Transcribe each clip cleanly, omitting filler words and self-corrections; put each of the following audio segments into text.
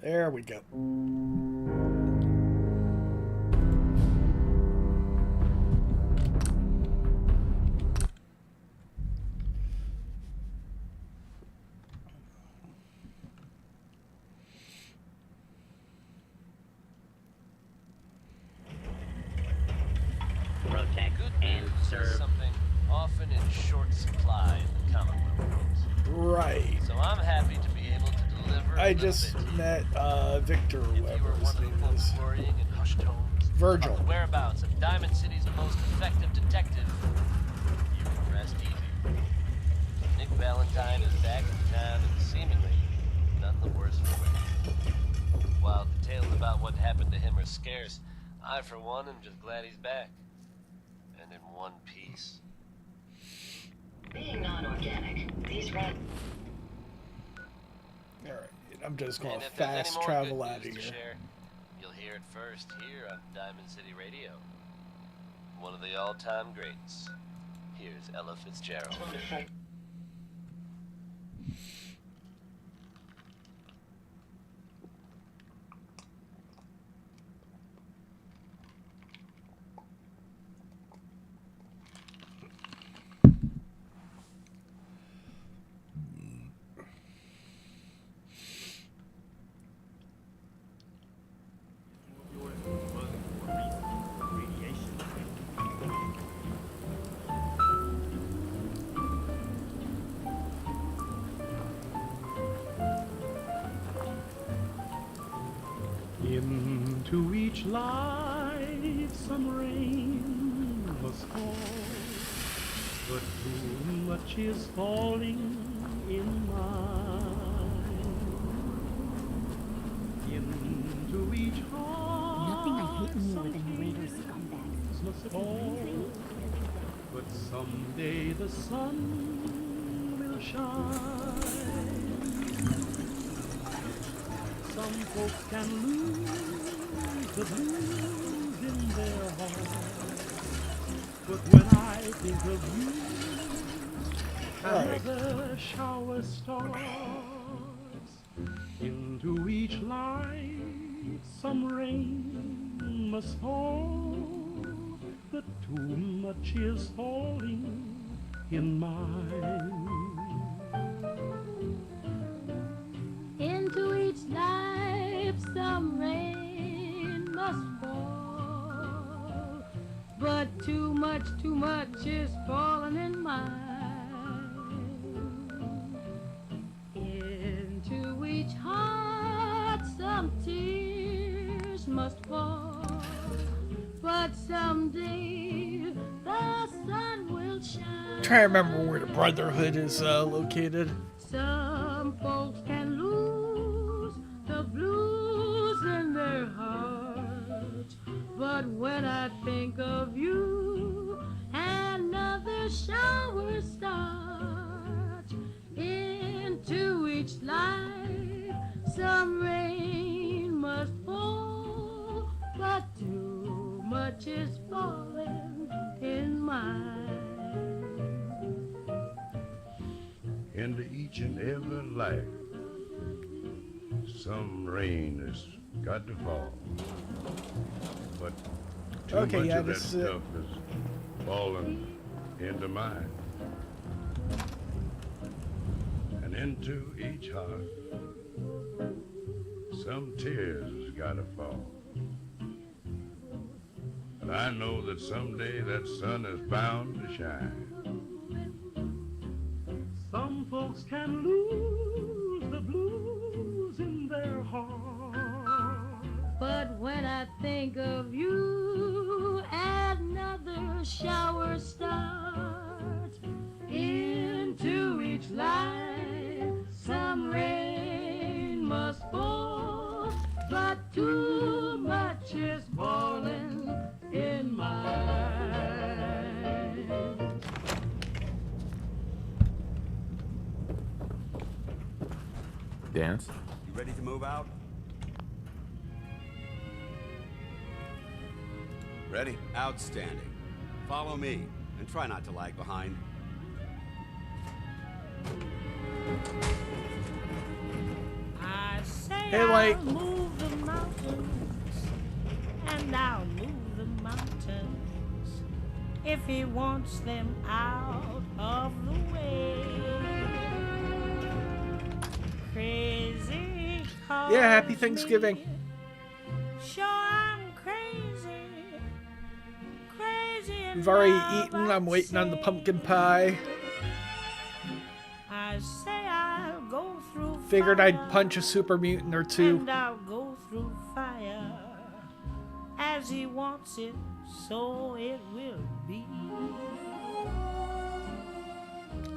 There we go. Protect and serve. Something often in short supply in the comic book world. Right. So I'm happy to be able to deliver. I just met Victor, If you whoever were his one of name the is. folks worrying in hushed tones Virgil. about the whereabouts of Diamond City's most effective detective, you can rest easy. Nick Valentine is back in town and seemingly none the worse for it. While details about what happened to him are scarce, I for one am just glad he's back. And in one piece. Being non-organic, these red... Alright, I'm just going And to if there's any fast more travel good out of news to here. share, you'll hear it first here on Diamond City Radio. One of the all-time greats. Here's Ella Fitzgerald. Into each life some rain must fall, but too much is falling in mine. Into each heart Nothing I hate more some than Raiders tears scumbags. must fall, but someday the sun will shine. Some folks can lose the blues in their hearts, but when I think of you, another shower starts. Into each life some rain must fall, but too much is falling in mine. Into each life some rain must fall, but too much is falling in mine. Into each heart some tears must fall, but someday the sun will shine. Try to remember where the Brotherhood is located. Some folks can lose the blues in their hearts, but when I think of you, another shower starts. Into each life some rain must fall, but too much is falling in mine. Into each and every life, some rain has got to fall. But too Okay, much yeah, of that this is it. stuff is falling into mine. And into each heart, some tears has got to fall. And I know that someday that sun is bound to shine. Some folks can lose the blues in their heart, But when I think of you, another shower starts. Into each life, some rain must fall, but too much is falling in mine. Dance? You ready to move out? Ready? Outstanding. Follow me, and try not to lag behind. Hey, like- I'll move the mountains, and I'll move the mountains if he wants them out of the way. Crazy calls Yeah, happy Thanksgiving. me. Sure, I'm crazy, crazy in We've already love, eaten. I'm I'd waiting on the say. pumpkin pie. I say I'll go through Figured fire, I'd punch a super mutant or two. and I'll go through fire as he wants it, so it will be.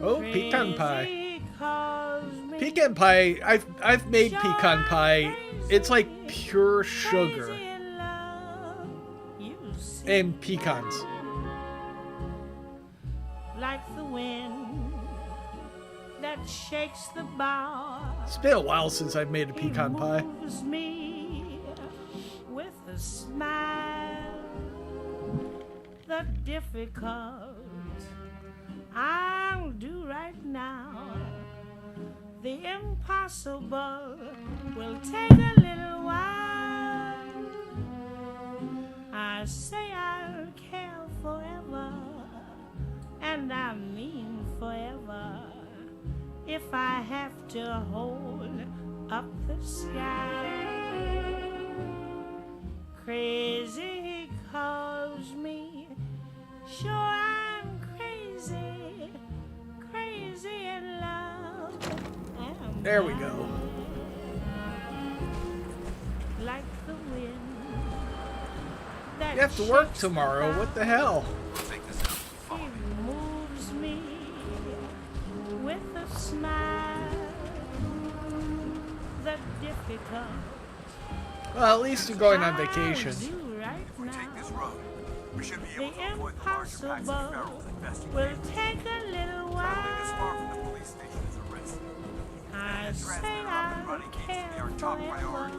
Oh, pecan pie. Crazy calls me Pecan pie. I've made pecan pie. It's like pure sugar crazy in love, you see. and pecans. Like the wind that shakes the bough, It's been a while since I've made a pecan pie. moves me with a smile. The difficult I'll do right now. The impossible will take a little while. I say I'll care forever, and I mean forever, if I have to hold up the sky. Crazy calls me, sure I'm crazy, crazy in love. Am There we I. go. Like the wind that You have to work shakes tomorrow. What the hell? he moves me with a smile. The difficult Well, at least you're going on vacation. I'll do right If we take this now. road, we should be able The to avoid the larger packs of impossible ferals infesting will neighborhoods. take a little Traveling this far from while. the police station is a risk. I And say transmitter up and I'll running needs to care be our top priority. forever,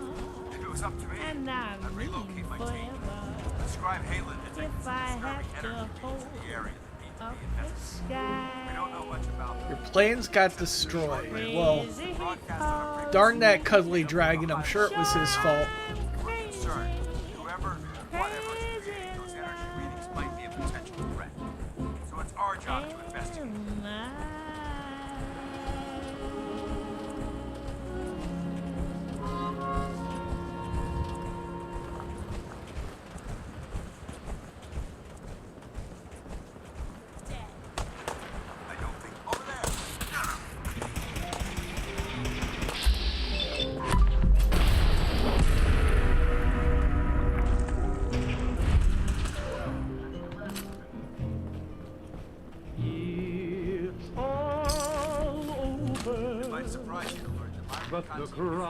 If it was up to me, and I I'd relocate mean my team. forever. Describe Halen detected If some I disturbing have to energy beams hold in the area that need to up be the investigated. We don't know sky. much about Your planes got destroyed. Well, Crazy broadcast on a calls darn that cuddly dragon. I'm sure it was his fault. We're concerned whoever, whatever is creating those energy readings might be a potential threat. So it's our job to investigate. I don't think over there. It's all over, It might surprise you to learn that my but the reconnaissance cry,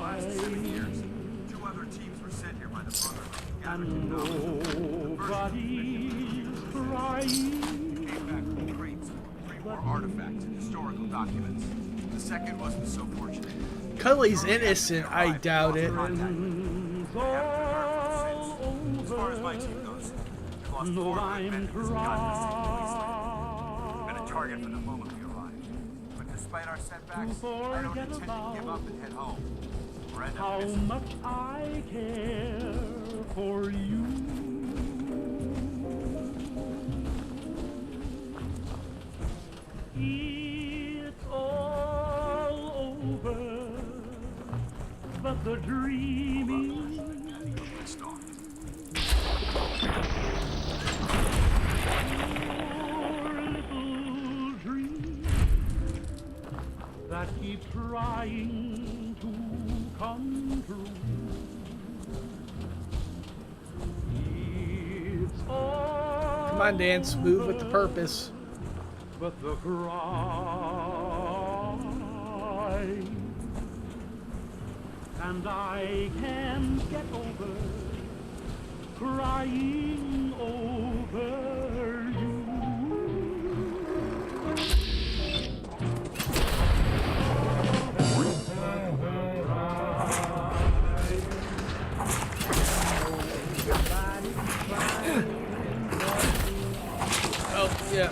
last 7 years, 2 other teams were sent here by the Brotherhood. and nobody's crying. Came back with crates, 3 more artifacts and historical documents. The second wasn't so fortunate. Cuddly's innocent. I doubt it. It's all As far as my over, team goes, we lost no 4 good I'm men in this godforsaken wasteland. Been a crying. target from the moment we arrived. But despite our setbacks, I don't forget intend to give about up and head home. Or end up How missing. much I care for you. It's all over, but the dreaming poor little dream that keeps trying to come true. It's all Come on, Dance. Move with the purpose. but the cry, and I can't get over crying over you. Oh, yeah.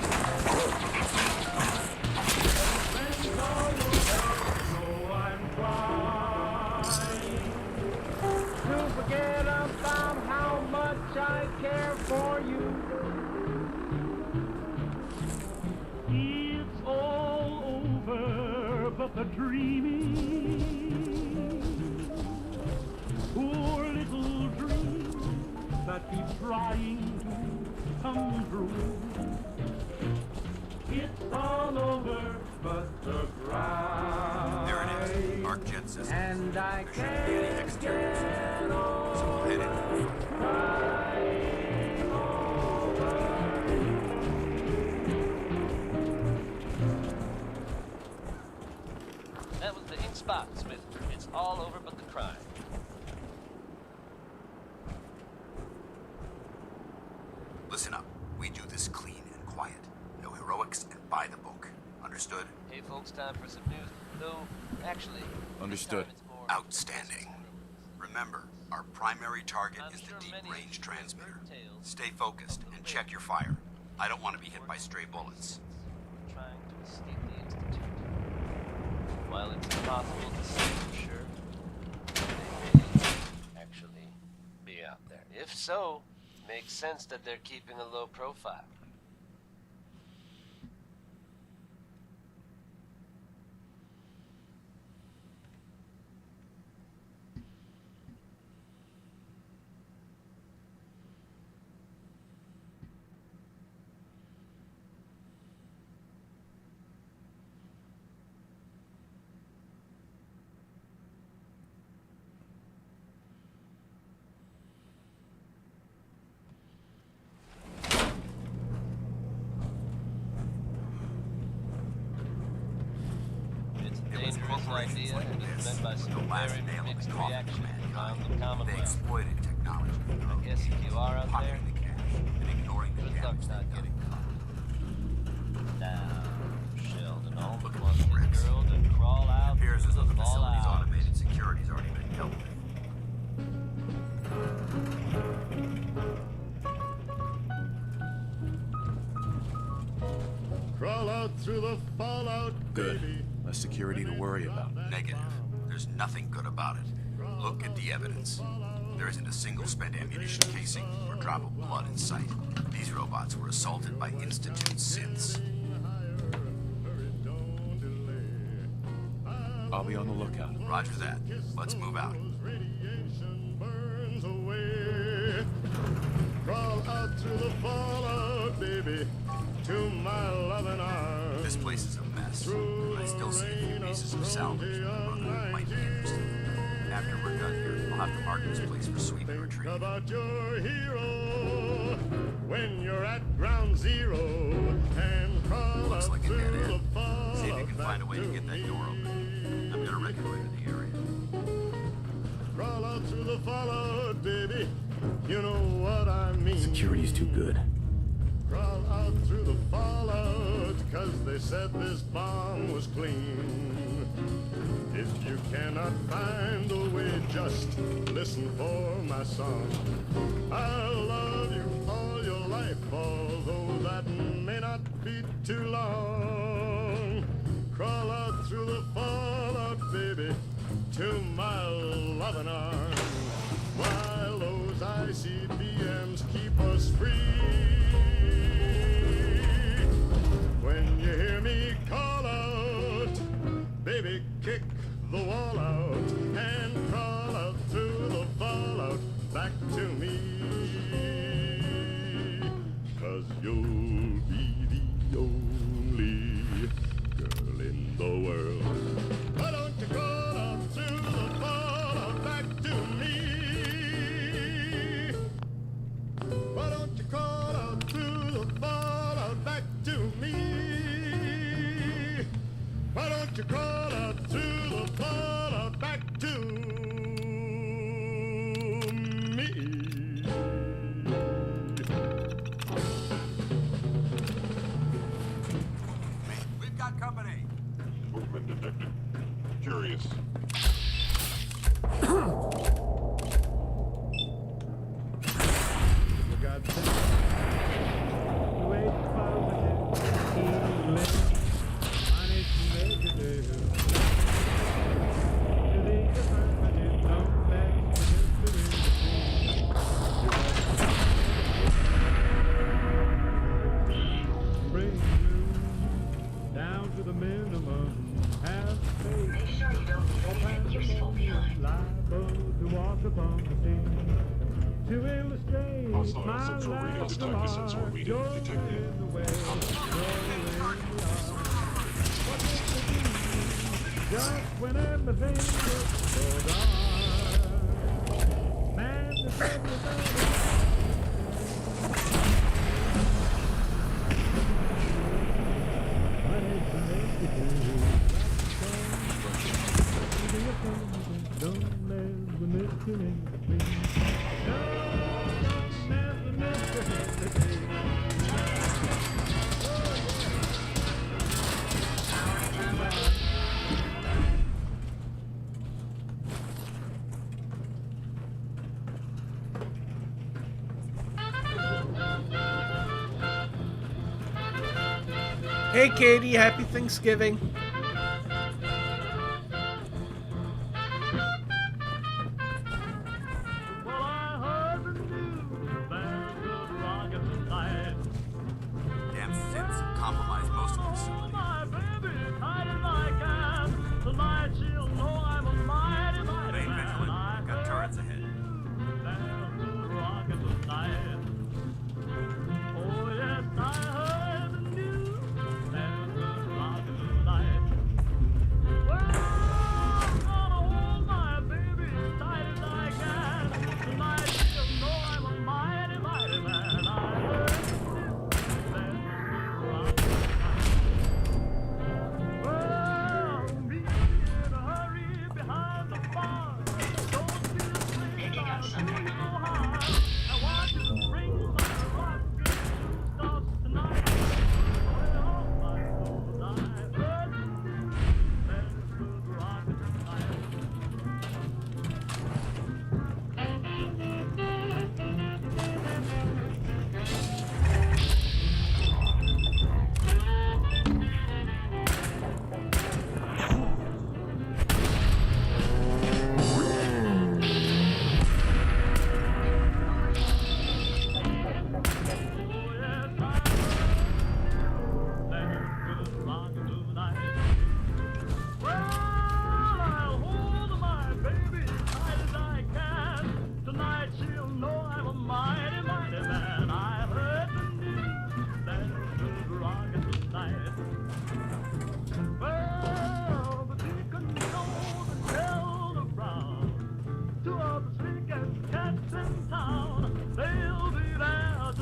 for you. It's all over, but the dreaming, poor little dream that keeps trying to come true. It's all over, but the ground. There it is. Arc jet system. And I There shouldn't be any exteriors. So we'll head in. That was the ink spot, Smith. It's all over but the crime. Listen up. We do this clean and quiet. No heroics and by the book. Understood? Hey folks, time for some news. Though, actually, this Understood. time it's more Outstanding. Remember, our primary target is the deep-range transmitter. Stay focused and check your fire. I don't want to be hit by stray bullets. trying to escape the Institute. While it's impossible to say for sure, they may actually be out there. If so, makes sense that they're keeping a low profile. Dangerous idea and it's met by some The last very nail in mixed the coffin reactions of mankind. around the They Commonwealth. exploited technology. I guess if you are out there, Pocketing the cash and ignoring the good luck damage not they've getting done. caught. Now, Sheldon Holmes Look at wants these this bricks. girl to crawl out It appears as though through the the facility's fallout. automated security's already been dealt with. Crawl out through the fallout, Good. baby. Less security to worry about. Negative. There's nothing good about it. Look at the evidence. There isn't a single spent ammunition casing or drop of blood in sight. These robots were assaulted by Institute synths. I'll be on the lookout. Roger that. Let's move out. Radiation burns away. Crawl out through the fallout, baby, to my loving arms. This place is a mess, but I still see a few pieces of salvage my brother might be interested in. After we're done here, I'll have to mark this place for sweep and Think retrieve. about your hero when you're at ground zero and crawl Looks out like a through dead the end. fallout. See if you can find a way to back get that door open. I'm gonna reconnoiter the area. Crawl out through the fallout, baby. You know what I mean. Security's too good. Crawl out through the fallout, 'cause they said this bomb was clean. If you cannot find a way, just listen for my song. I'll love you all your life, although that may not be too long. Crawl out through the fallout, baby, to my loving arms. While those ICBMs keep us free. When you hear me call out, baby, kick the wall out and crawl out through the fallout back to me. 'Cause you'll be the only girl in the world. Why don't you crawl out through the fallout back to me? Why don't you crawl out through the fallout back to me? Why don't you crawl out through the fallout back to me? We've got company. Movement detected. Curious. Wait for the down to the minimum. Have faith, Make sure you don't leave anything useful behind. liable to walk upon the sea. To illustrate Hostile my central radio last detected sensor remark, reading you're detected. in the way, you're in the arm. What is to be? Just when everything looks so dark, man, there's everybody. Hey, Katie, happy Thanksgiving. Damn fence compromised most of the facility. Remain vigilant. Got turrets ahead. Picking up something.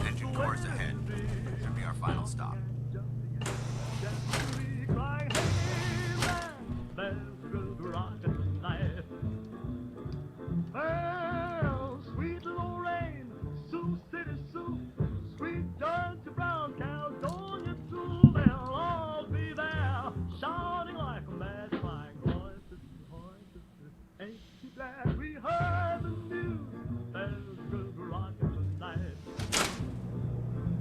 Engine cores ahead. Should be our final stop. Well, sweet Lorraine, Sioux City Sioux, sweet Georgia Brown, Caledonia too, they'll all be there, shouting like a mad flying voices, voices. Ain't you glad we heard the news? There's good rockin' tonight.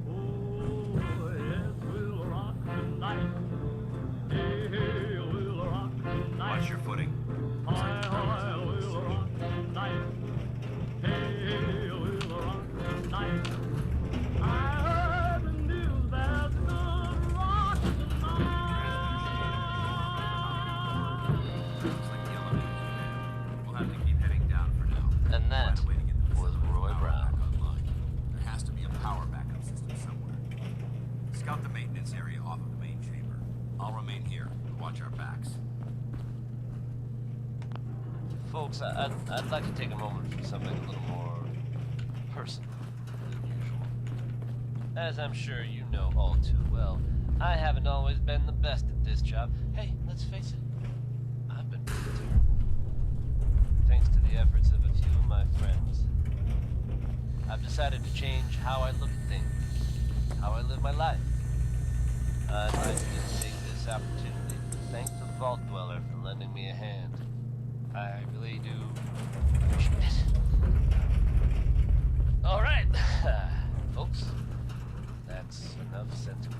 Oh, yes, we'll rock tonight. Hey, hey, we'll rock tonight. Watch your footing. Hi, hi, we'll rock tonight. Hey, we'll rock tonight. I heard the news that good rock tonight. Looks like the elevator's dead. We'll have to keep heading down for now. And that Find a way to get the was facility Roy power Brown. back online. There has to be a power backup system somewhere. Scout the maintenance area off of the main chamber. I'll remain here to watch our backs. Folks, I'd like to take a moment for something a little more personal than usual. As I'm sure you know all too well, I haven't always been the best at this job. Hey, let's face it, I've been pretty terrible. Thanks to the efforts of a few of my friends, I've decided to change how I look at things, how I live my life. I'd like to just take this opportunity to thank the Vault Dweller for lending me a hand. I really do appreciate it. All right, folks, that's enough sentiment.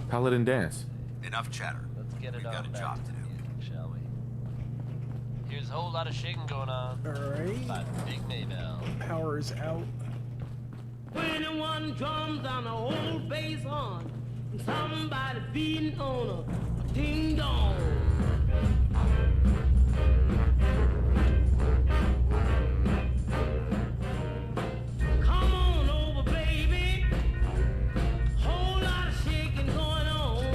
Paladin dance. Enough chatter. Let's get it We've on got a back job to to the do. music, shall we? Here's a whole lot of shaking going on Alright. by Big Maybell. Power's out. 21 drums on a old bass horn. Somebody beating on a ding dong. Come on over, baby. Whole lot of shaking going on.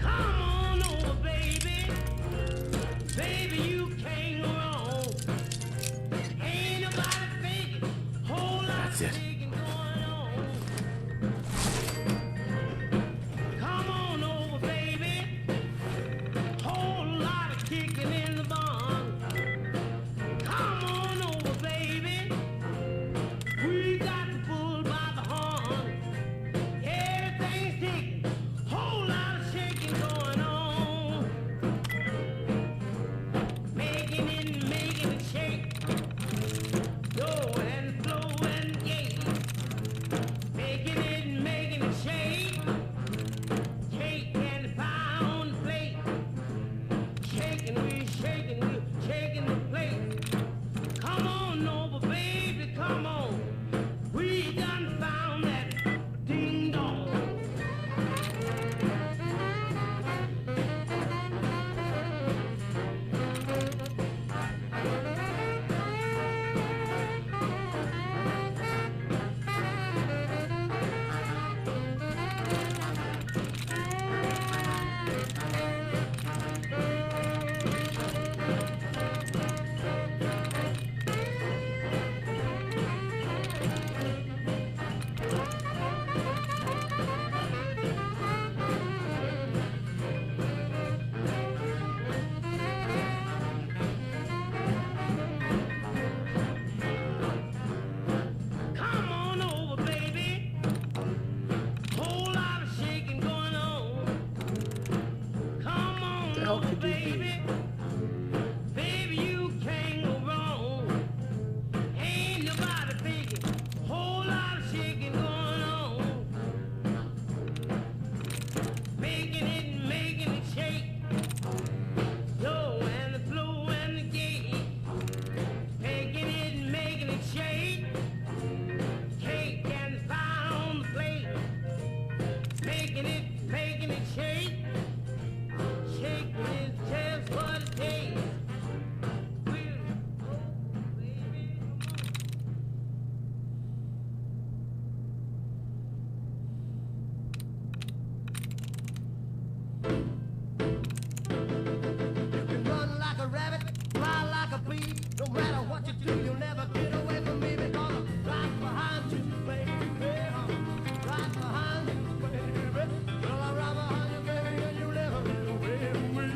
Come on over, baby. Baby, you can't go wrong. Ain't nobody thinking. Whole lot of shaking going on. Come on over, baby. Whole lot of kicking in the barn. Come on over, baby. We got the bull by the horn. Everything's ticking. Whole lot of shaking going on. Making it shake. Go and flow and gate. Making it shake. Cake and pie on the plate. Shaking, we shaking the plate. Come on over, baby, come on. We done found that ding dong. Come on over, baby. Whole lot of shaking going on. Come on The hell over, could you be? baby. Baby, you can't go wrong. Ain't nobody thinking. Whole lot of shaking going on. Making it shake. Yo, and the flow and the gate. Making it shake. Cake and pie on the plate. Making it shake. Shaking it just what it takes. You can run like a rabbit, fly like a bee. No matter what you do, you'll never get away from me because I'm right behind you, baby. Right behind you, baby. Well, I'm right behind you, baby, and you'll never get away from me.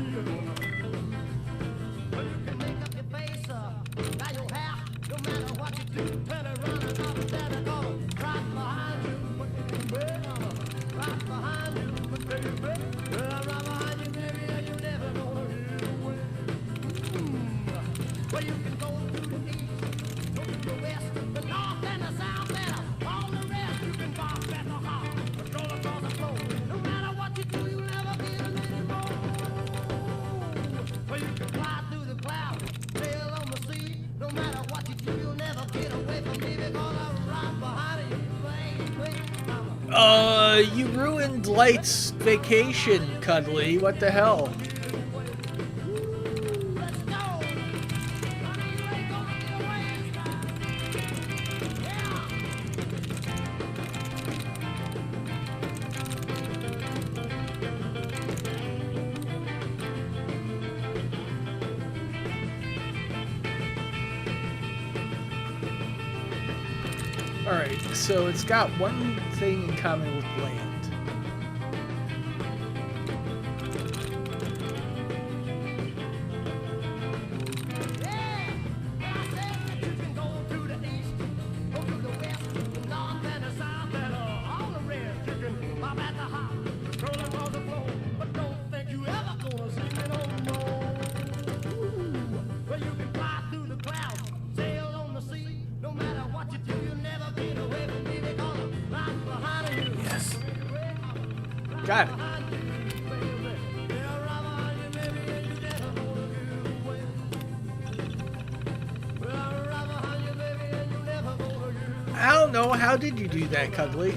Well, you can make up your face, dye your hair. No matter what you do, turn around and I'll be there because I'm right behind you, baby. Right behind you, baby. Well, I'm right behind you, baby, and you'll never gonna get away. Well, you can go to the east, go to the west, the north and the south, and all the rest. You can bob at the heart, patrol across the floor. No matter what you do, you'll never get anymore. Well, you can fly through the clouds, sail on the sea. No matter what you do, you'll never get away from me because I'm right behind you, baby. You ruined Light's vacation, Cuddly. What the hell? Let's go. Honey, you ain't gonna get away this time. Yeah. Alright, so it's got one thing in common with land. Got it. I don't know. How did you do that, Cuddly?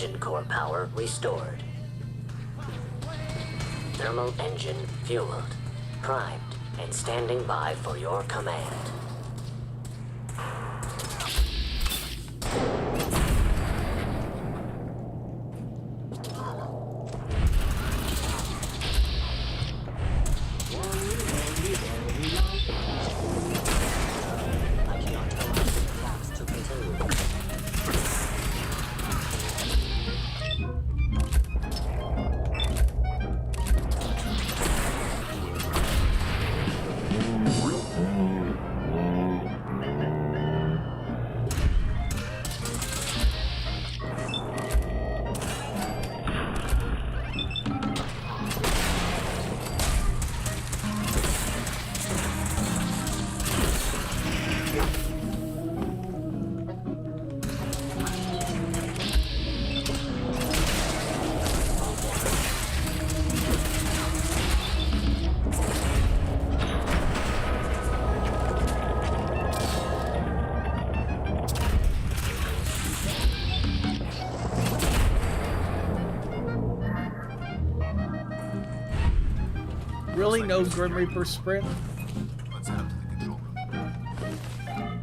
Engine core power restored. Thermal engine fueled, primed, and standing by for your command. Really, no Grim Reaper sprint? Let's head up to the control room.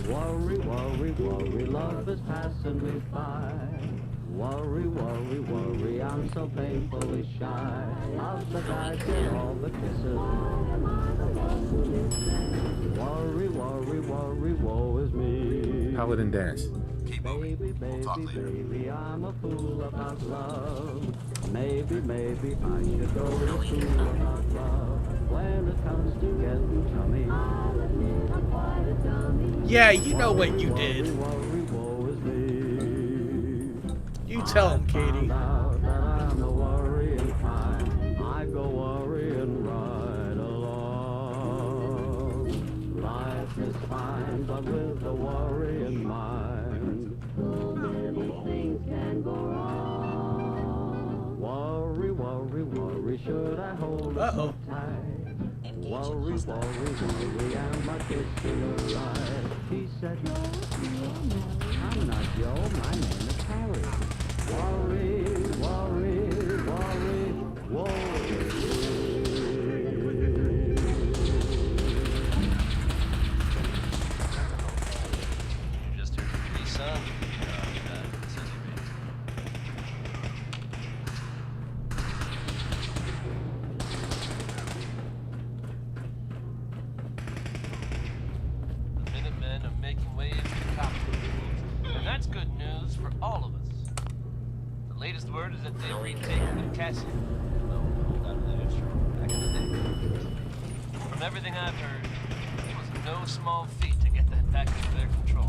Worry, worry, worry, love is passing me by. Worry, worry, worry, I'm so painfully shy of the guys and all the kisses. Worry, worry, worry, woe is me. Paladin dance. Keep moving. Baby, We'll talk baby, later. baby, I'm a fool about love. Maybe, maybe I should go to school about love. When it comes to getting chummy. Yeah, you know what you did. Worry, woe is me. You tell him, Katie. Out that I'm a worrying kind. I go worrying right along. Life is fine, but with a worrying mind, so many things can go wrong. Worry, worry, worry, should I hold it so tight? Worry, worry, worry, am I kissing her right? He said, no, I'm not Joe, my name is Harry. Worry, worry, worry, worry. You just heard the tree song. The Minutemen are making waves to the top of the world, and that's good news for all of us. The latest word is that they've retaken the castle. No, hold on to that extra back in the day. From everything I've heard, it was no small feat to get that back under their control.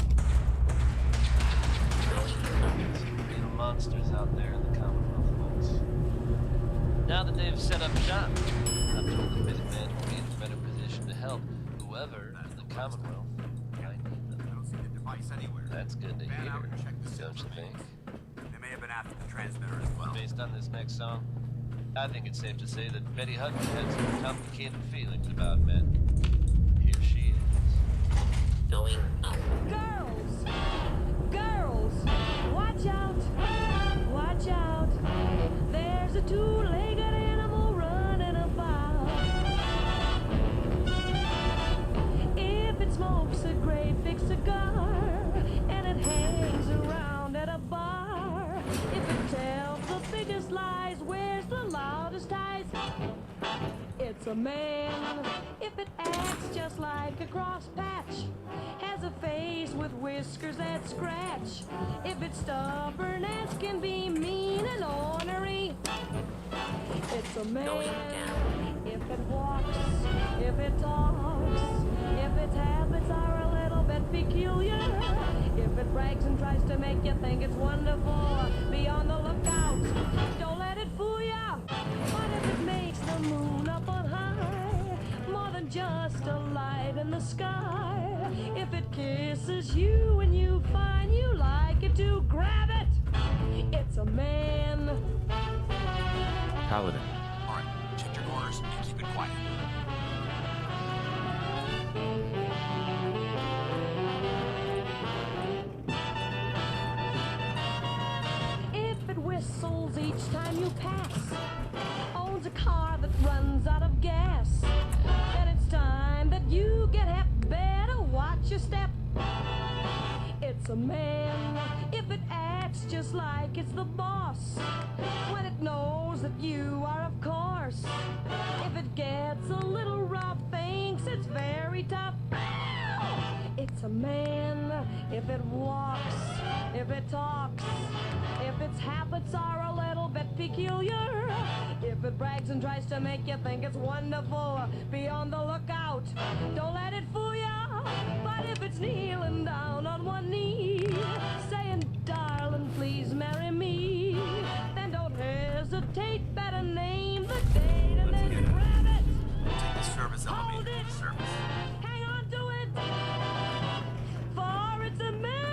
Some real monsters out there in the Commonwealth, folks. Now that they've set up shop, I've told the Minutemen will be in a better position to help whoever in the Commonwealth might need them. I don't see the device anywhere. That's good to Van hear, out and check the don't you think? They may have been after the transmitter as well. Based on this next song, I think it's safe to say that Betty Hutton had some complicated feelings about men. Here she is. Going up. Girls! Girls! Watch out! Watch out! There's a two-legged animal running about. If it smokes a great big cigar and it hangs around at a bar, if it tells the biggest lies, wears the loudest ties, it's a man. If it acts just like a cross patch, has a face with whiskers that scratch, if it's stubborn as can be, mean and ornery, it's a man. If it walks, if it talks, if its habits are a little bit peculiar, if it brags and tries to make you think it's wonderful, be on the lookout. Don't let it fool ya. What if it makes the moon up on high, more than just a light in the sky? If it kisses you and you find you like it to grab it, it's a man. Paladin. All right, check your orders and keep it quiet. If it whistles each time you pass, owns a car that runs out of gas, then it's time that you get hep. Better watch your step. It's a man if it acts just like it's the boss, when it knows that you are, of course. If it gets a little rough, thinks it's very tough. It's a man if it walks, if it talks, if its habits are a little bit peculiar, if it brags and tries to make you think it's wonderful. Be on the lookout, don't let it fool ya. But if it's kneeling down on one knee, saying, darling, please marry me, then don't hesitate, better name the date and then grab it. Take the service Hold elevator it. to service. Hang on to it, for it's a man.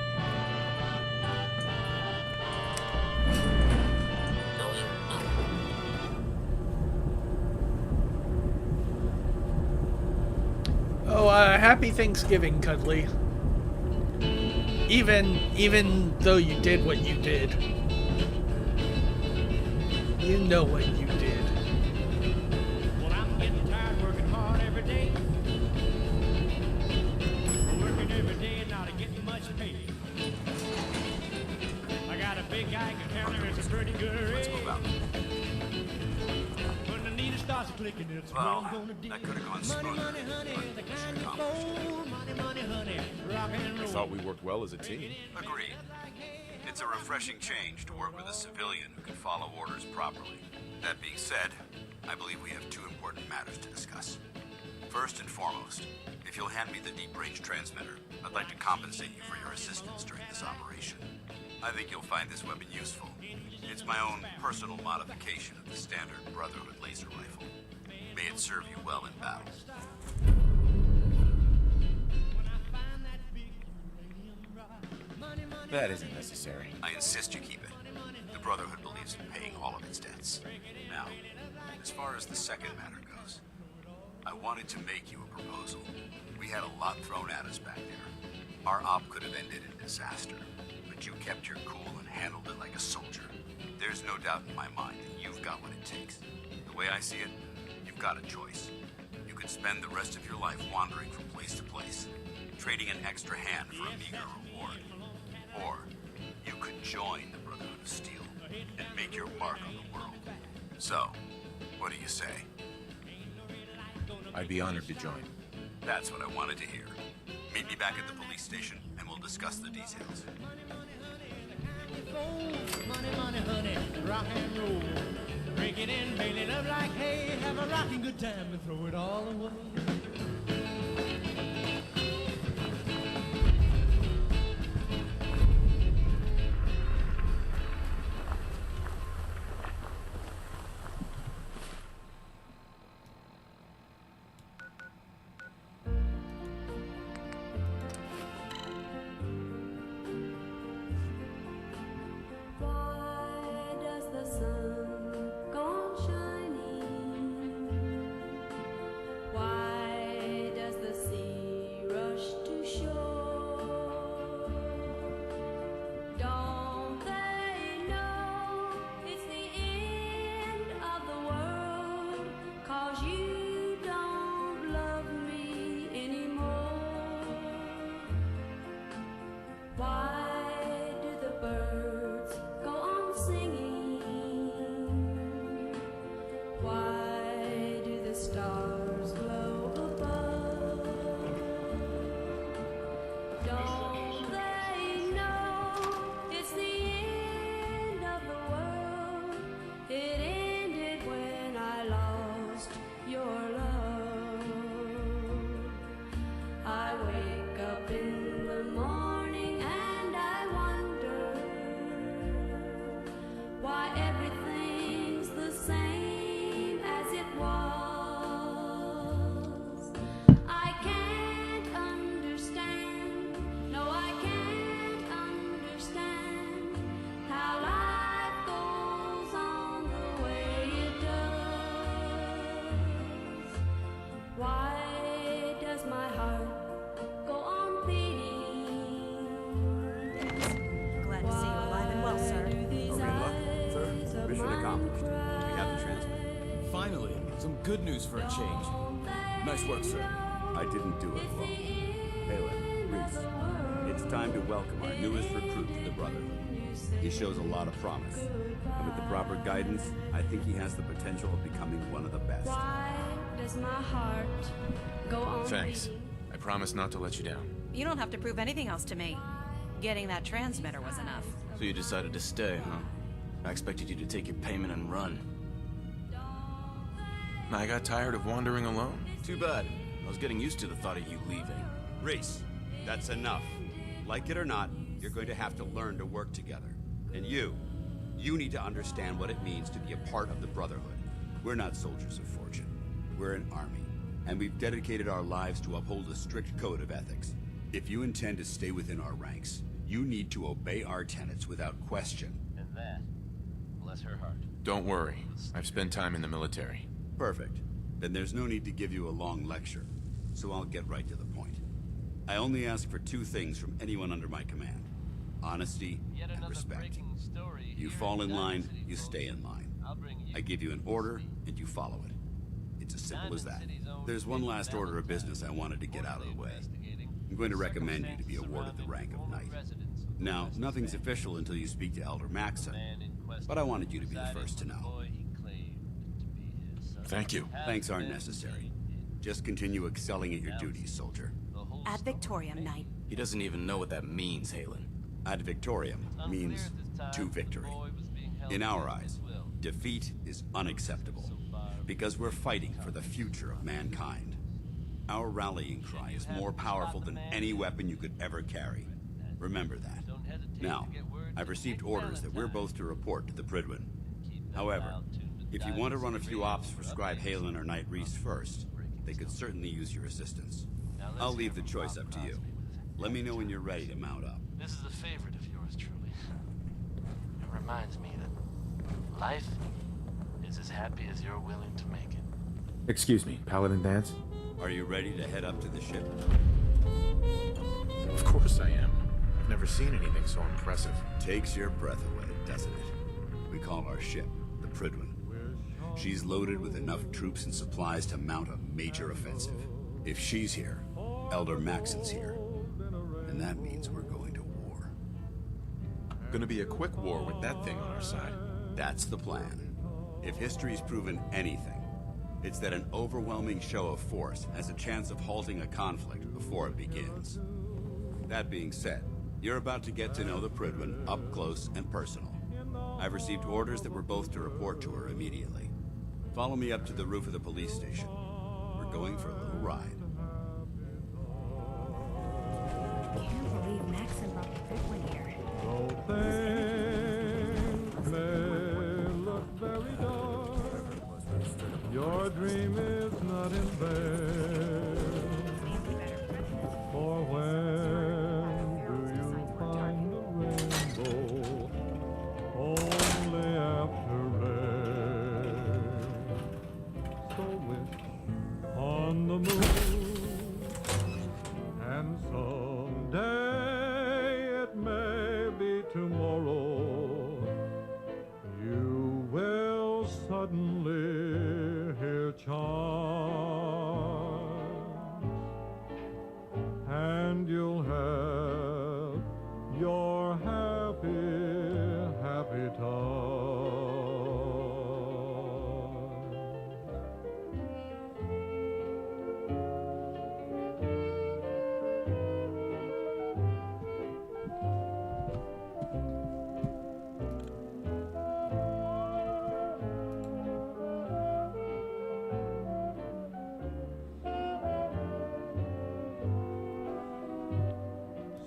Oh, happy Thanksgiving, Cuddly. Even though you did what you did. You know what you did. Well, I'm getting tired working hard every day. Working every day and not getting much pay. I got a big guy can tell me it's a pretty good Let's rate. move out. When the needle starts clicking, it's what Well, I'm gonna do. that could have gone Money, smoother, money, honey, but the mission kind of accomplished. gold. Money, money, honey, rock and I roll. thought we worked well as a team. Agreed. It's a refreshing change to work with a civilian who can follow orders properly. That being said, I believe we have two important matters to discuss. First and foremost, if you'll hand me the deep-range transmitter, I'd like to compensate you for your assistance during this operation. I think you'll find this weapon useful. It's my own personal modification of the standard Brotherhood laser rifle. May it serve you well in battle. That isn't necessary. I insist you keep it. The Brotherhood believes in paying all of its debts. Now, as far as the second matter goes, I wanted to make you a proposal. We had a lot thrown at us back there. Our op could have ended in disaster, but you kept your cool and handled it like a soldier. There's no doubt in my mind that you've got what it takes. The way I see it, you've got a choice. You could spend the rest of your life wandering from place to place, trading an extra hand for a meager reward. Or you could join the Brotherhood of Steel and make your mark on the world. So, what do you say? I'd be honored to join. That's what I wanted to hear. Meet me back at the police station and we'll discuss the details. Money, money, honey, rock and roll. Drink it in, bail it up like hay. Have a rocking good time and throw it all away. Why does the sun go on shining? Why does the sea rush to shore? Don't they know it's the end of the world? 'Cause you don't love me anymore. Why do the birds go on singing? Why do the stars glow above? Don't they know it's the end of the world? It ended when I lost your love. I wake up in the morning and I wonder why everything's the same as it was. I can't understand, no, I can't understand how life goes on the way it does. Good news for a change. Nice work, sir. I didn't do it alone. Halen, Reese, it's time to welcome our newest recruit to the Brotherhood. He shows a lot of promise. And with the proper guidance, I think he has the potential of becoming one of the best. Why does my heart go on Thanks. beating? I promise not to let you down. You don't have to prove anything else to me. Getting that transmitter was enough. So you decided to stay, huh? I expected you to take your payment and run. I got tired of wandering alone. Too bad. I was getting used to the thought of you leaving. Reese, that's enough. Like it or not, you're going to have to learn to work together. And you need to understand what it means to be a part of the Brotherhood. We're not soldiers of fortune. We're an army, and we've dedicated our lives to uphold a strict code of ethics. If you intend to stay within our ranks, you need to obey our tenets without question. And that, bless her heart. Don't worry. I've spent time in the military. Perfect. Then there's no need to give you a long lecture, so I'll get right to the point. I only ask for two things from anyone under my command: honesty and respect. You fall in line, you stay in line. I give you an order, and you follow it. It's as simple as that. There's one last order of business I wanted to get out of the way. I'm going to recommend you to be awarded the rank of Knight. Now, nothing's official until you speak to Elder Maxon, but I wanted you to be the first to know. Thank you. Thanks aren't necessary. Just continue excelling at your duties, soldier. Ad Victoriam, Knight. He doesn't even know what that means, Halen. Ad Victoriam means to victory. In our eyes, defeat is unacceptable, because we're fighting for the future of mankind. Our rallying cry is more powerful than any weapon you could ever carry. Remember that. Now, I've received orders that we're both to report to the Pridwin. However, if you want to run a few ops for Scribe Halen or Knight Reese first, they could certainly use your assistance. I'll leave the choice up to you. Let me know when you're ready to mount up. This is a favorite of yours, truly. It reminds me that life is as happy as you're willing to make it. Excuse me, Paladin Dance? Are you ready to head up to the ship? Of course I am. I've never seen anything so impressive. Takes your breath away, doesn't it? We call our ship the Pridwin. She's loaded with enough troops and supplies to mount a major offensive. If she's here, Elder Maxon's here. And that means we're going to war. Gonna be a quick war with that thing on our side. That's the plan. If history's proven anything, it's that an overwhelming show of force has a chance of halting a conflict before it begins. That being said, you're about to get to know the Pridwin up close and personal. I've received orders that we're both to report to her immediately. Follow me up to the roof of the police station. We're going for a little ride. I can't believe Maxon brought the Pridwin here. Things may look very dark. Your dream is not in vain. For when do you find the rainbow? Only after rain. So wish on the moon, and someday it may be tomorrow. You will suddenly hear chimes, and you'll have your happy, happy time.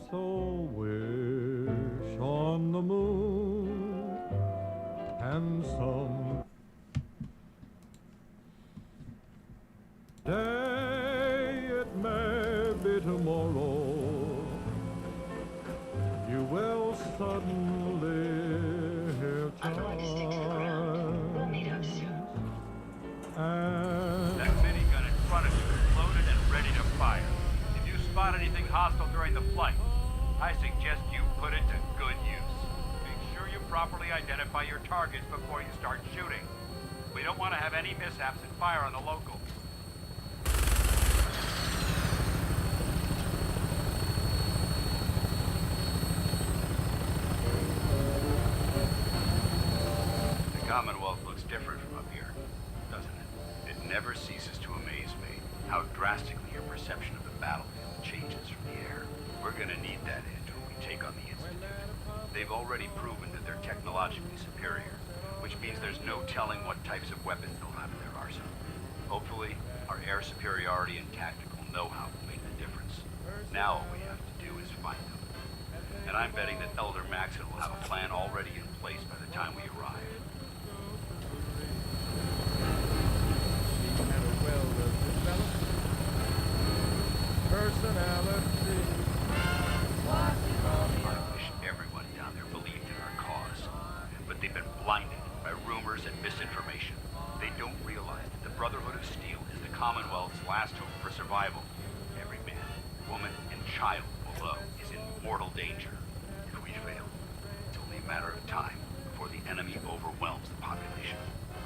So wish on the moon, and some day it may be tomorrow. You will suddenly hear chimes, and That minigun in front of you is loaded and ready to fire. If you spot anything hostile during the flight, I suggest you put it to good use. Make sure you properly identify your targets before you start shooting. We don't want to have any mishaps and fire on the locals. The Commonwealth looks different from up here, doesn't it? It never ceases to amaze me how drastically your perception of the battlefield changes from the air. We're gonna need that edge when we take on the Institute. They've already proven that they're technologically superior, which means there's no telling what types of weapons they'll have in their arsenal. Hopefully, our air superiority and tactical know-how will make the difference. Now all we have to do is find them. And I'm betting that Elder Maxon will have a plan already in place by the time we arrive. Personality. I wish everyone down there believed in our cause. But they've been blinded by rumors and misinformation. They don't realize that the Brotherhood of Steel is the Commonwealth's last hope for survival. Every man, woman, and child below is in mortal danger. If we fail, it's only a matter of time before the enemy overwhelms the population.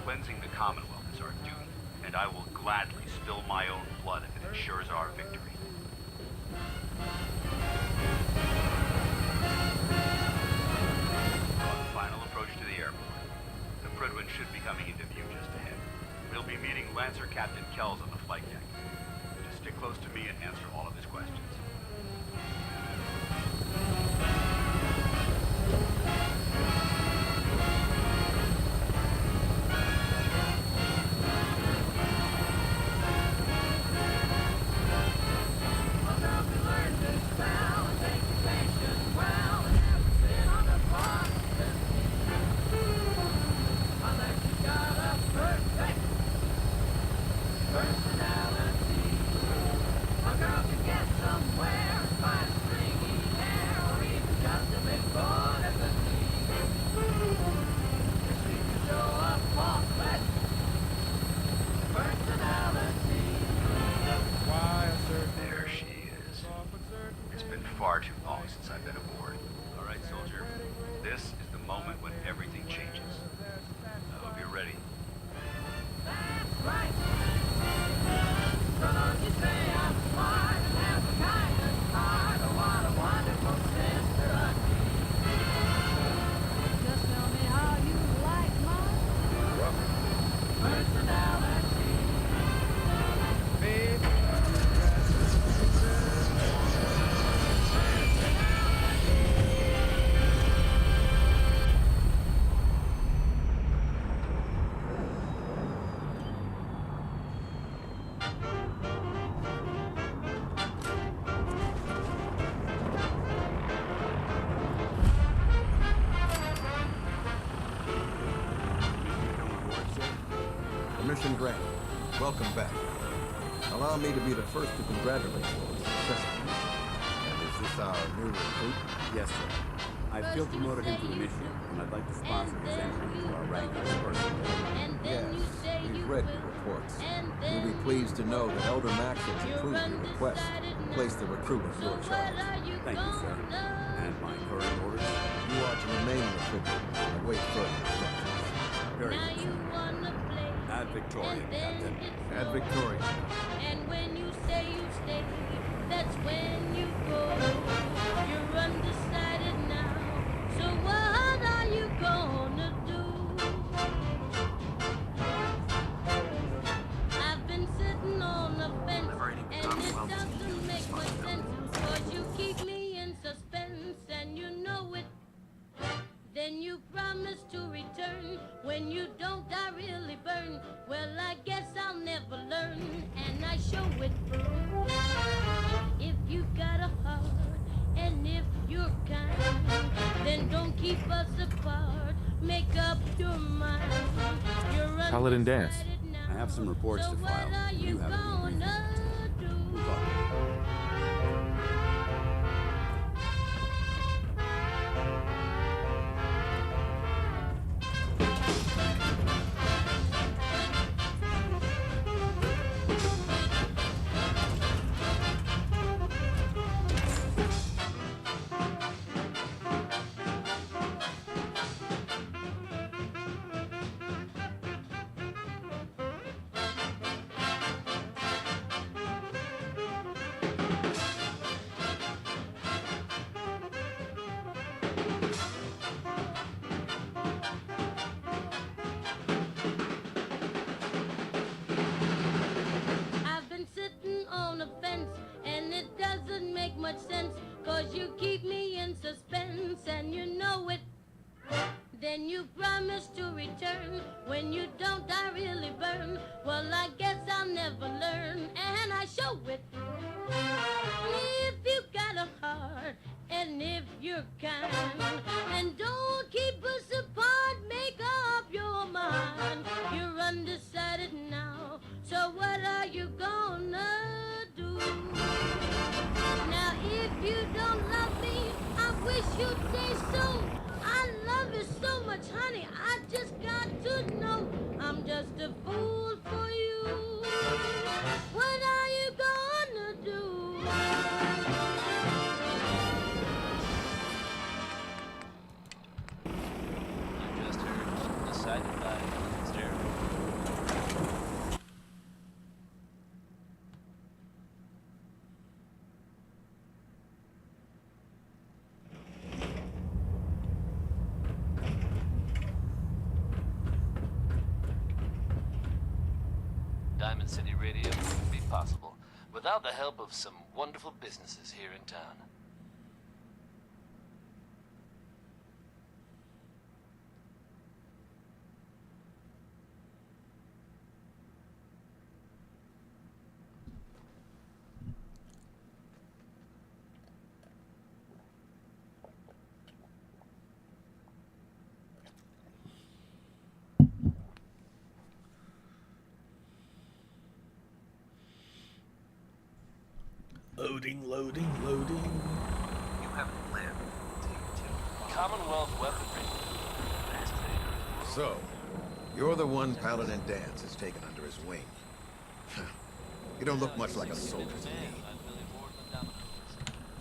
Cleansing the Commonwealth is our duty, and I will gladly spill my own blood if it ensures our victory. On the final approach to the airport, the Prydwen should be coming into view just ahead. We'll be meeting Lancer Captain Kells on the flight deck. Just stick close to me and answer all of his questions. There she is. It's been far too long since I've been aboard. All right, soldier. This is the moment when everything changes. I hope you're ready. Just tell me how you like my personality. Permission granted. Welcome back. Allow me to be the first to congratulate you on success. And is this our new recruit? Yes, sir. I feel promoted him to initiate, and I'd like to sponsor his entry into our ranks as a person. Yes, we've read your reports. You'll be pleased to know that Elder Maxon's approved your request to place the recruit in your charge. Thank you, sir. And my current orders? You are to remain in the prison and await further instructions. Very good, sir. Ad Victoriam, Captain. Ad Victoriam. And when you say you stay, that's when you go. You're undecided now, so what are you gonna do? I've been sitting on the fence, and it doesn't make much sense, 'cause you keep me in suspense, and you know it. Then you promise to return. When you don't, I really burn. Well, I guess I'll never learn, and I show it. If you got a heart, and if you're kind, then don't keep us apart. Make up your mind. You're Paladin Dance. I have some reports to file. You have any briefings? We'll talk. City radio wouldn't be possible without the help of some wonderful businesses here in town. Loading, loading, loading. You haven't lived. Commonwealth weaponry. So, you're the one Paladin Dance has taken under his wing. You don't look much like a soldier to me.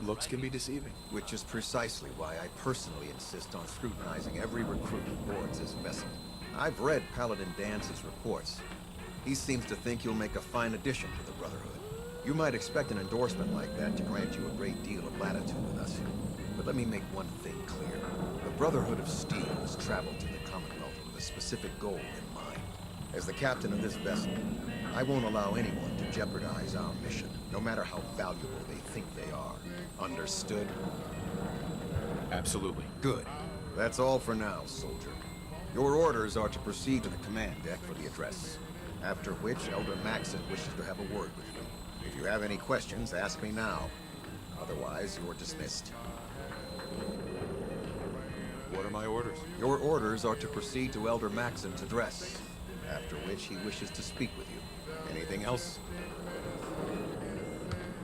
Looks can be deceiving. Which is precisely why I personally insist on scrutinizing every recruit who boards this vessel. I've read Paladin Dance's reports. He seems to think you'll make a fine addition to the Brotherhood. You might expect an endorsement like that to grant you a great deal of latitude with us. But let me make one thing clear. The Brotherhood of Steel has traveled to the Commonwealth with a specific goal in mind. As the captain of this vessel, I won't allow anyone to jeopardize our mission, no matter how valuable they think they are. Understood? Absolutely. Good. That's all for now, soldier. Your orders are to proceed to the command deck for the address. After which, Elder Maxon wishes to have a word with you. If you have any questions, ask me now. Otherwise, you're dismissed. What are my orders? Your orders are to proceed to Elder Maxon's address, after which he wishes to speak with you. Anything else?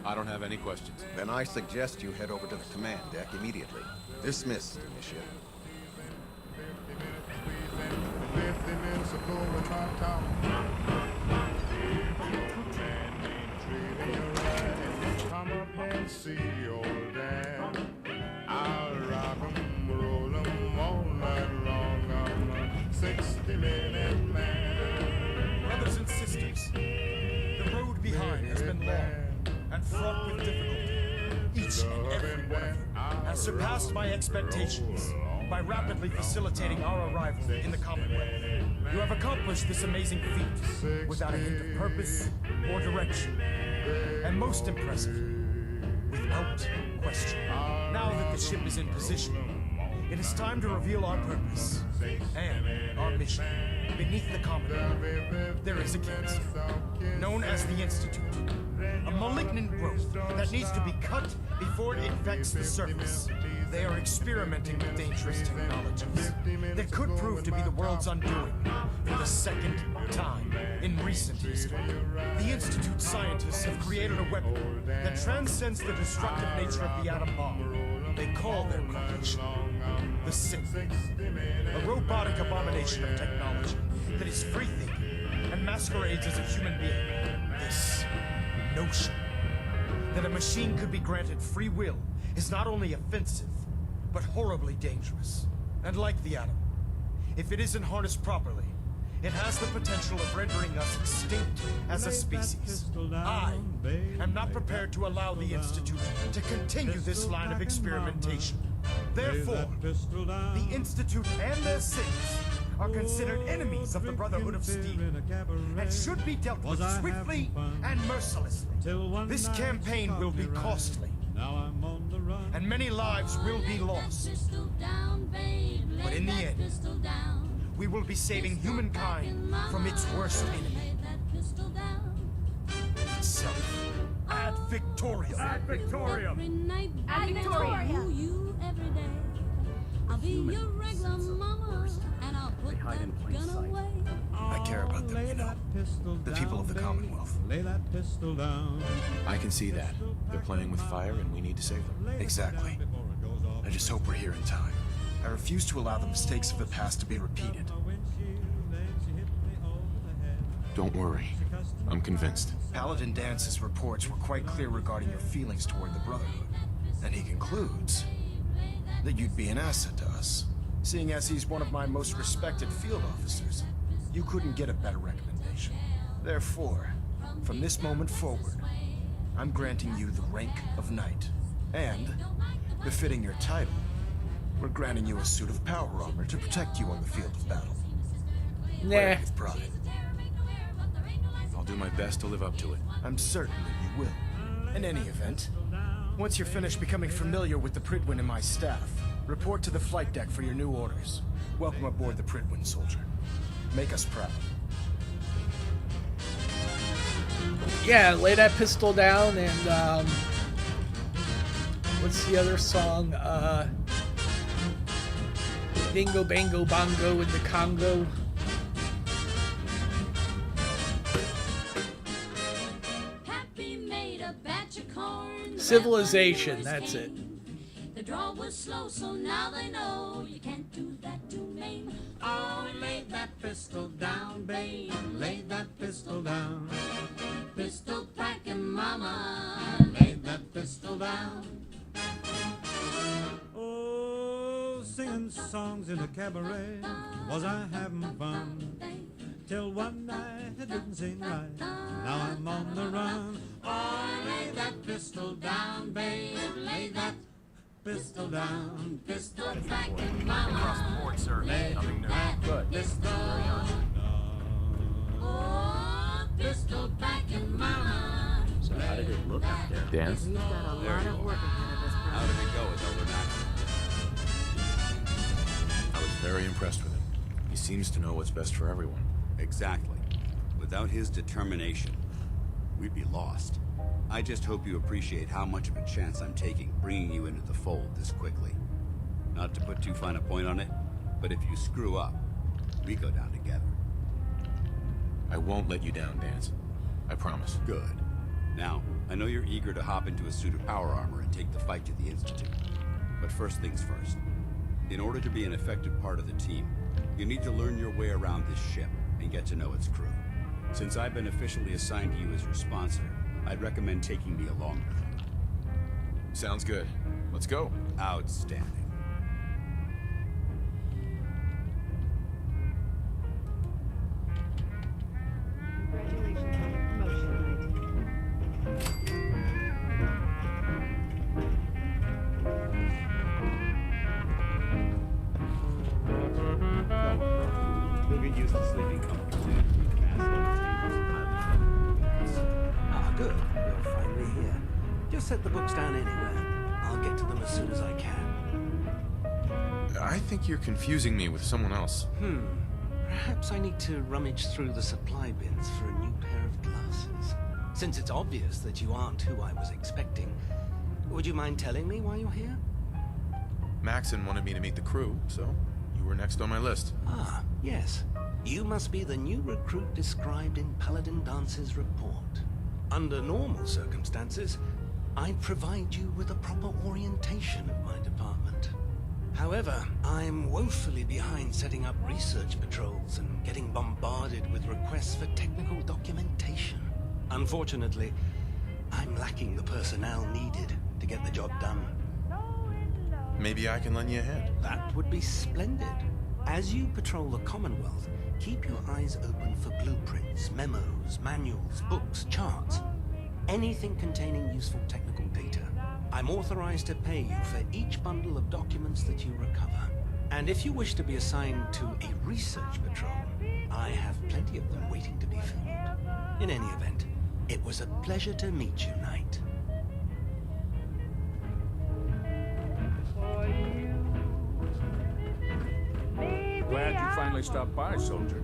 I don't have any questions. Then I suggest you head over to the command deck immediately. Dismissed, Initiate. 50 minutes ago in my town. Come up and see old Dan. I'll rock 'em, roll 'em all night long. I'm a 60-minute man. Brothers and sisters, the road behind has been long and fraught with difficulty. Each and every one of you has surpassed my expectations by rapidly facilitating our arrival in the Commonwealth. You have accomplished this amazing feat without a hint of purpose or direction. And most impressive, without question. Now that the ship is in position, it is time to reveal our purpose and our mission. Beneath the Commonwealth, there is a cancer, known as the Institute. A malignant growth that needs to be cut before it infects the surface. They are experimenting with dangerous technologies that could prove to be the world's undoing for the second time in recent history. The Institute scientists have created a weapon that transcends the destructive nature of the atom bomb. They call their creation the Sith, a robotic abomination of technology that is free-thinking and masquerades as a human being. This notion that a machine could be granted free will is not only offensive, but horribly dangerous. And like the atom, if it isn't harnessed properly, it has the potential of rendering us extinct as a species. I am not prepared to allow the Institute to continue this line of experimentation. Therefore, the Institute and their Siths are considered enemies of the Brotherhood of Steel and should be dealt with swiftly and mercilessly. This campaign will be costly, and many lives will be lost. But in the end, we will be saving humankind from its worst enemy, itself. Ad Victoriam! Ad Victoriam! Ad Victoriam! I'll be your regular mama, and I'll put that gun away. I care about them, you know. The people of the Commonwealth. I can see that. They're playing with fire and we need to save them. Exactly. I just hope we're here in time. I refuse to allow the mistakes of the past to be repeated. Don't worry. I'm convinced. Paladin Dance's reports were quite clear regarding your feelings toward the Brotherhood. And he concludes that you'd be an asset to us. Seeing as he's one of my most respected field officers, you couldn't get a better recommendation. Therefore, from this moment forward, I'm granting you the rank of Knight. And, befitting your title, we're granting you a suit of power armor to protect you on the field of battle. Nah. Wear it with pride. I'll do my best to live up to it. I'm certain that you will. In any event, once you're finished becoming familiar with the Pridwin and my staff, report to the flight deck for your new orders. Welcome aboard the Pridwin, soldier. Make us proud. Yeah, lay that pistol down and, what's the other song? Bingo, bango, bongo in the Congo. Happy made a batch of corn. Civilization, that's it. The draw was slow, so now they know you can't do that to me. Oh, lay that pistol down, babe. Lay that pistol down. Pistol packing mama. Lay that pistol down. Oh, singing songs in a cabaret. Was I having fun? Till one night I didn't sing right. Now I'm on the run. Oh, lay that pistol down, babe. Lay that pistol down. Pistol packing mama. Across the board, sir. Nothing new. Good. Pistol. Oh, pistol packing mama. So how did it look out there? Dance? We've got a lot of work ahead of us. How did it go with Elder Max? I was very impressed with him. He seems to know what's best for everyone. Exactly. Without his determination, we'd be lost. I just hope you appreciate how much of a chance I'm taking bringing you into the fold this quickly. Not to put too fine a point on it, but if you screw up, we go down together. I won't let you down, Dance. I promise. Good. Now, I know you're eager to hop into a suit of power armor and take the fight to the Institute. But first things first. In order to be an effective part of the team, you need to learn your way around this ship and get to know its crew. Since I've been officially assigned to you as your sponsor, I'd recommend taking me along with you. Sounds good. Let's go. Outstanding. Congratulations on your promotion, 19. You'll get used to sleeping comfortably. Ah, good. You're finally here. Just set the books down anywhere. I'll get to them as soon as I can. I think you're confusing me with someone else. Perhaps I need to rummage through the supply bins for a new pair of glasses. Since it's obvious that you aren't who I was expecting, would you mind telling me why you're here? Maxon wanted me to meet the crew, so you were next on my list. Ah, yes. You must be the new recruit described in Paladin Dance's report. Under normal circumstances, I'd provide you with a proper orientation of my department. However, I'm woefully behind setting up research patrols and getting bombarded with requests for technical documentation. Unfortunately, I'm lacking the personnel needed to get the job done. Maybe I can lend you a hand. That would be splendid. As you patrol the Commonwealth, keep your eyes open for blueprints, memos, manuals, books, charts, anything containing useful technical data. I'm authorized to pay you for each bundle of documents that you recover. And if you wish to be assigned to a research patrol, I have plenty of them waiting to be filled. In any event, it was a pleasure to meet you, Knight. Glad you finally stopped by, soldier.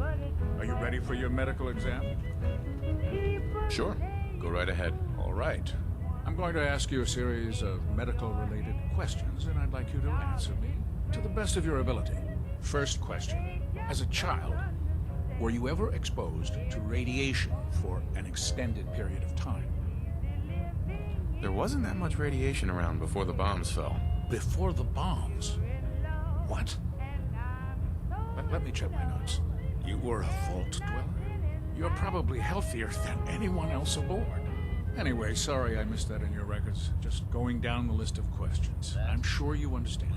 Are you ready for your medical exam? Sure. Go right ahead. All right. I'm going to ask you a series of medical-related questions, and I'd like you to answer me to the best of your ability. First question. As a child, were you ever exposed to radiation for an extended period of time? There wasn't that much radiation around before the bombs fell. Before the bombs? What? Let me check my notes. You were a vault dweller? You're probably healthier than anyone else aboard. Anyway, sorry I missed that in your records. Just going down the list of questions. I'm sure you understand.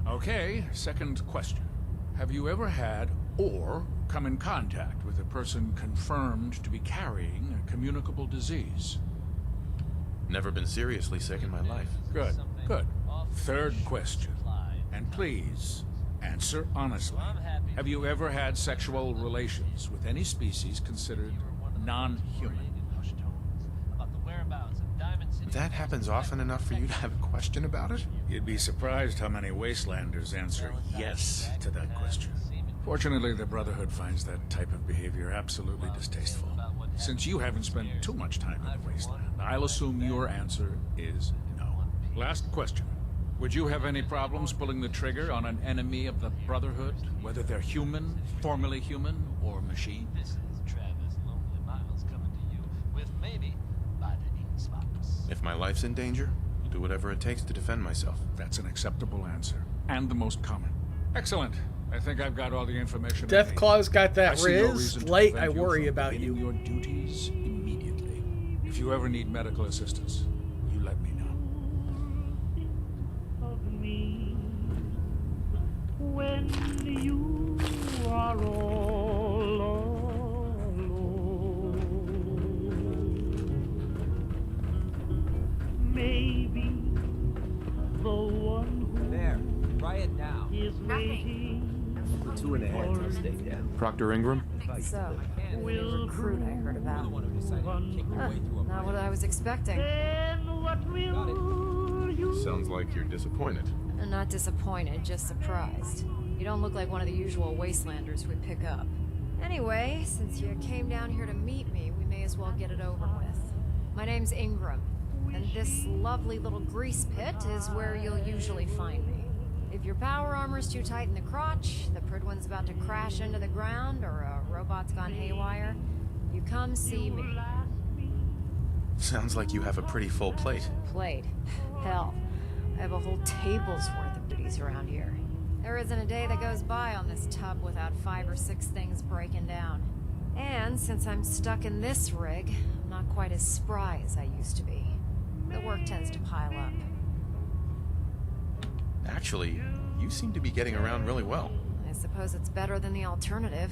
Okay, second question. Have you ever had or come in contact with a person confirmed to be carrying a communicable disease? Never been seriously sick in my life. Good, good. Third question. And please, answer honestly. Have you ever had sexual relations with any species considered non-human. That happens often enough for you to have a question about it? You'd be surprised how many Wastelanders answer yes to that question. Fortunately, the Brotherhood finds that type of behavior absolutely distasteful. Since you haven't spent too much time in the Wasteland, I'll assume your answer is no. Last question. Would you have any problems pulling the trigger on an enemy of the Brotherhood, whether they're human, formerly human, or machine? This is Travis Lonely Miles coming to you with maybe by the East Fox. If my life's in danger, I'll do whatever it takes to defend myself. That's an acceptable answer, and the most common. Excellent. I think I've got all the information. Deathclaw's got that riz. reason to Light, prevent I you worry from about beginning you. your duties immediately. If you ever need medical assistance, you let me know. When you are all alone, maybe the one who there, try it now. is waiting 2.5 till stay down. Proctor Ingram? So, the new recruit I heard about. Not what I was expecting. Sounds like you're disappointed. I'm not disappointed, just surprised. You don't look like one of the usual Wastelanders we'd pick up. Anyway, since you came down here to meet me, we may as well get it over with. My name's Ingram, and this lovely little grease pit is where you'll usually find me. If your power armor's too tight in the crotch, the Pridwan's about to crash into the ground, or a robot's gone haywire, you come see me. Sounds like you have a pretty full plate. Plate? Hell, I have a whole table's worth of goodies around here. There isn't a day that goes by on this tub without 5 or 6 things breaking down. And since I'm stuck in this rig, I'm not quite as spry as I used to be. The work tends to pile up. Actually, you seem to be getting around really well. I suppose it's better than the alternative.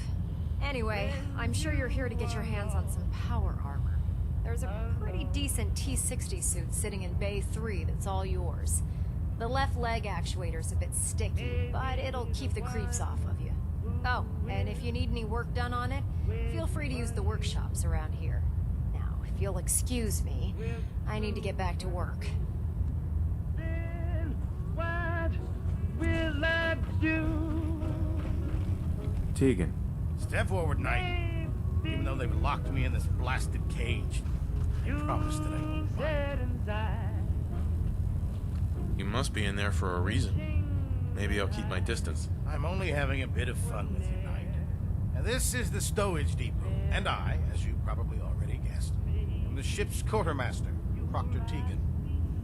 Anyway, I'm sure you're here to get your hands on some power armor. There's a pretty decent T-60 suit sitting in Bay 3 that's all yours. The left leg actuator's a bit sticky, but it'll keep the creeps off of you. Oh, and if you need any work done on it, feel free to use the workshops around here. Now, if you'll excuse me, I need to get back to work. What will I do? Tegan. Step forward, Knight. Even though they've locked me in this blasted cage, I promise that I won't mind. You must be in there for a reason. Maybe I'll keep my distance. I'm only having a bit of fun with you, Knight. Now, this is the stowage depot, and I, as you probably already guessed, am the ship's quartermaster, Proctor Tegan.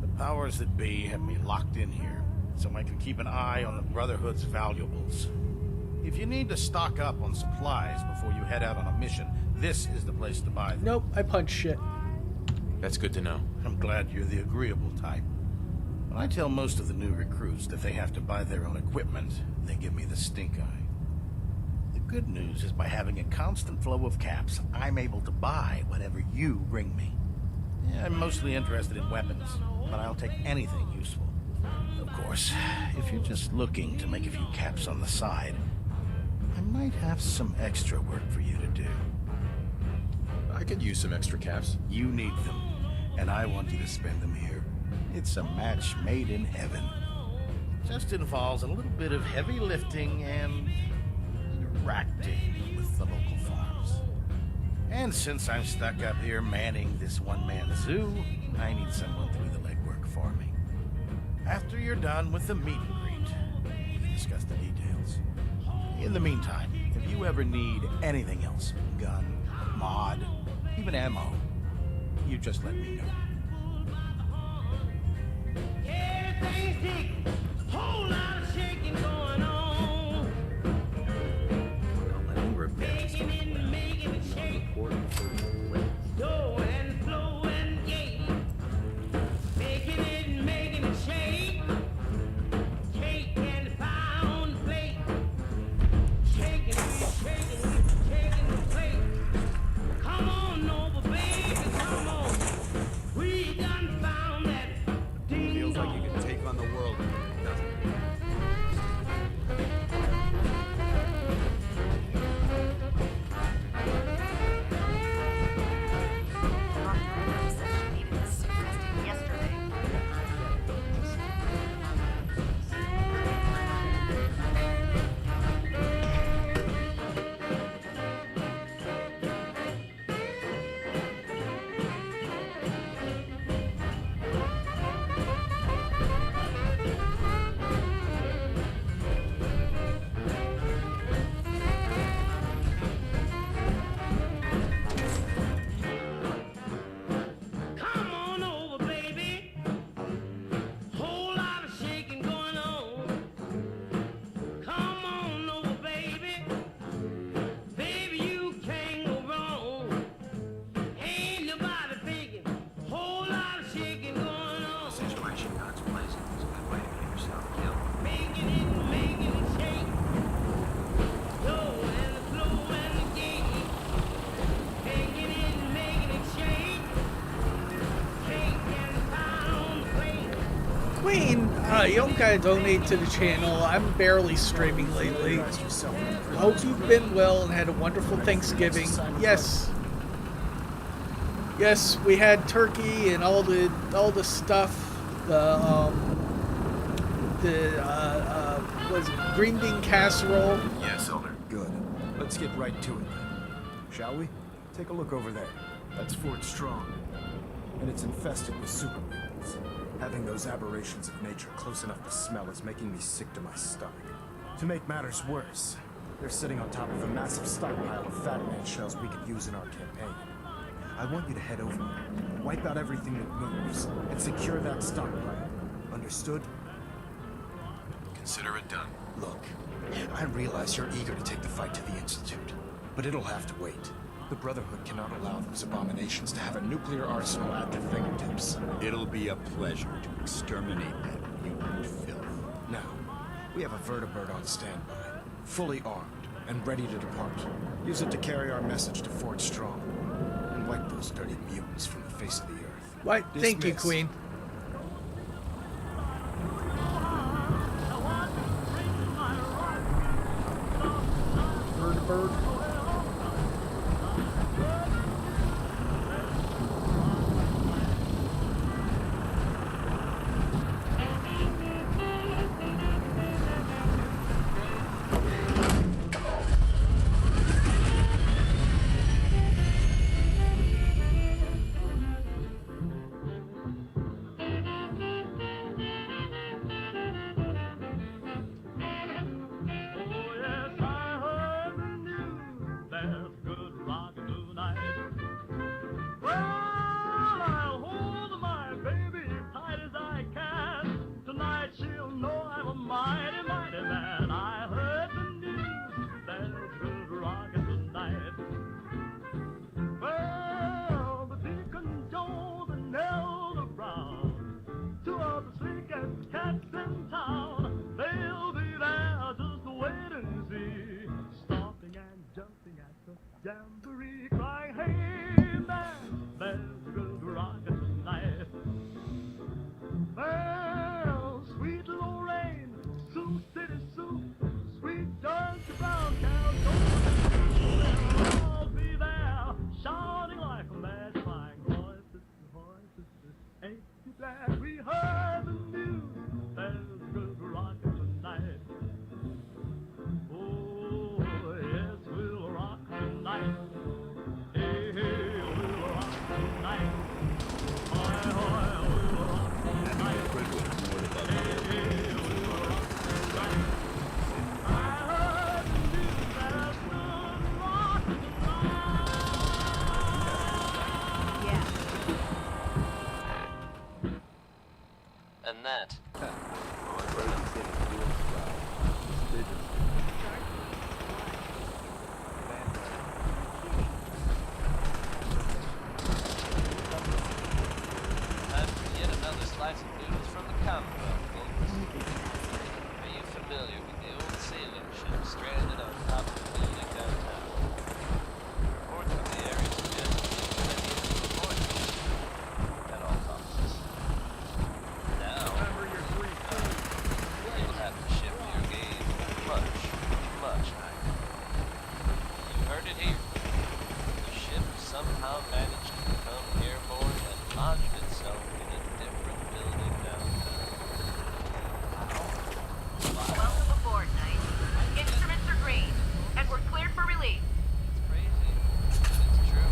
The powers that be have me locked in here, so I can keep an eye on the Brotherhood's valuables. If you need to stock up on supplies before you head out on a mission, this is the place to buy them. Nope, I punch shit. That's good to know. I'm glad you're the agreeable type. When I tell most of the new recruits that they have to buy their own equipment, they give me the stink eye. The good news is by having a constant flow of caps, I'm able to buy whatever you bring me. Yeah, I'm mostly interested in weapons, but I'll take anything useful. Of course, if you're just looking to make a few caps on the side, I might have some extra work for you to do. I could use some extra caps. You need them, and I want you to spend them here. It's a match made in heaven. Just involves a little bit of heavy lifting and interacting with the local farms. And since I'm stuck up here manning this one-man zoo, I need someone to do the legwork for me. After you're done with the meet and greet, we can discuss the details. In the meantime, if you ever need anything else, gun, mod, even ammo, you just let me know. Everything's ticking, whole lot of shaking going on. Don't let Ingram catch us. Making it shake. Slow and slow and gay. Making it shake. Cake and pound plate. Shaking the plate. Come on over, baby, come on. We done found that ding Feels like you can take on the world, doesn't it? Queen, you don't gotta donate to the channel. I'm barely streaming lately. Hope you've been well and had a wonderful Thanksgiving. Yes. Yes, we had turkey and all the stuff. Was it green bean casserole? Yes, Elder. Good. Let's get right to it then. Shall we? Take a look over there. That's Fort Strong. And it's infested with super mutants. Having those aberrations of nature close enough to smell is making me sick to my stomach. To make matters worse, they're sitting on top of a massive stockpile of Fat Man shells we could use in our campaign. I want you to head over there, wipe out everything that moves, and secure that stockpile. Understood? Consider it done. Look, I realize you're eager to take the fight to the Institute, but it'll have to wait. The Brotherhood cannot allow those abominations to have a nuclear arsenal at their fingertips. It'll be a pleasure to exterminate that mutant filth. Now, we have a vertibird on standby, fully armed and ready to depart. Use it to carry our message to Fort Strong and wipe those dirty mutants from the face of the earth. Why, thank you, Queen. Vertibird. Jamboree crying, hey man, there's a good rocket tonight. Well, sweet Lorraine, Sioux City soup, sweet George Brown cow, they'll all be there, shouting like a mad flying voices, ain't you glad we heard the news? There's a good rocket tonight. Oh, yes, we'll rock tonight. Hey, hey, we'll rock tonight. Hoy, hoy, we'll rock tonight. Hey, hey, we'll rock tonight. I heard the news, there's good rock tonight. Yeah. And that. Time for yet another slice of news from the Commonwealth, folks. Are you familiar with the old sailing ship stranded on top of the building downtown? Reports from the area suggest that many of you aboard the ship at all costs. Now, you'll have to shift your game much, much higher. You heard it here. The ship somehow managed to become airborne and lodged itself in a different building downtown. Welcome aboard, Knight. Instruments are green, and we're cleared for release. It's crazy. It's true.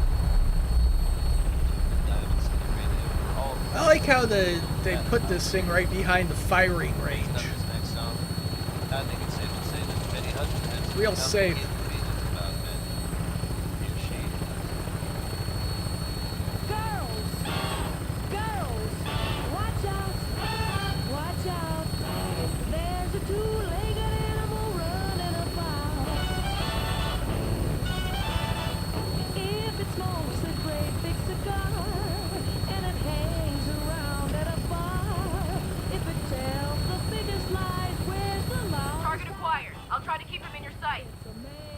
Diamond City Radio. All I like how they put this thing right behind the firing range. numbers next song. I think it's safe to say that Betty Hudson has Real become safe. feelings about men. Here she is. Girls! Girls! Watch out! Watch out! There's a two-legged animal running about. If it smokes a great big cigar and it hangs around at a bar, if it tells the biggest lies, where's the loudest? Target acquired. I'll try to keep him in your sight. It's a man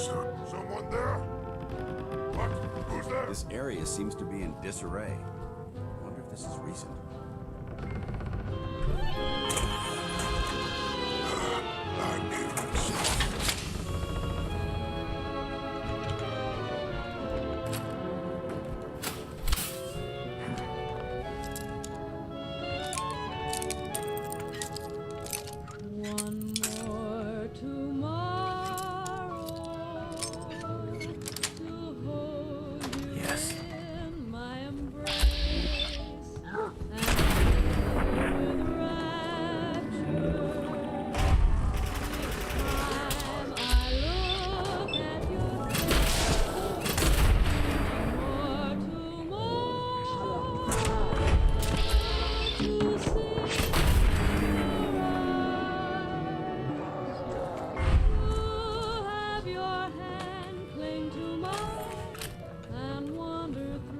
sir. Someone there? What? Who's there? This area seems to be in disarray. I wonder if this is recent. One more tomorrow to hold you in my embrace and with rapture. Each time I look at your face, more tomorrow to see.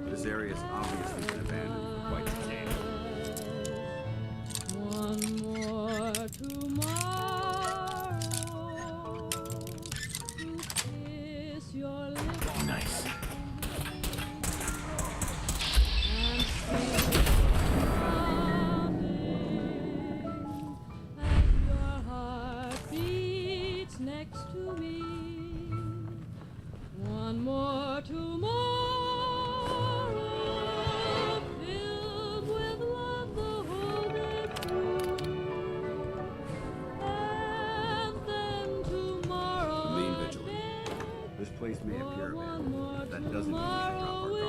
This area's obviously been abandoned for quite some time. One more tomorrow to kiss your lips. Nice. And sing humming as your heart beats next to me. One more tomorrow. This place may appear abandoned, but that doesn't mean we should drop our guard.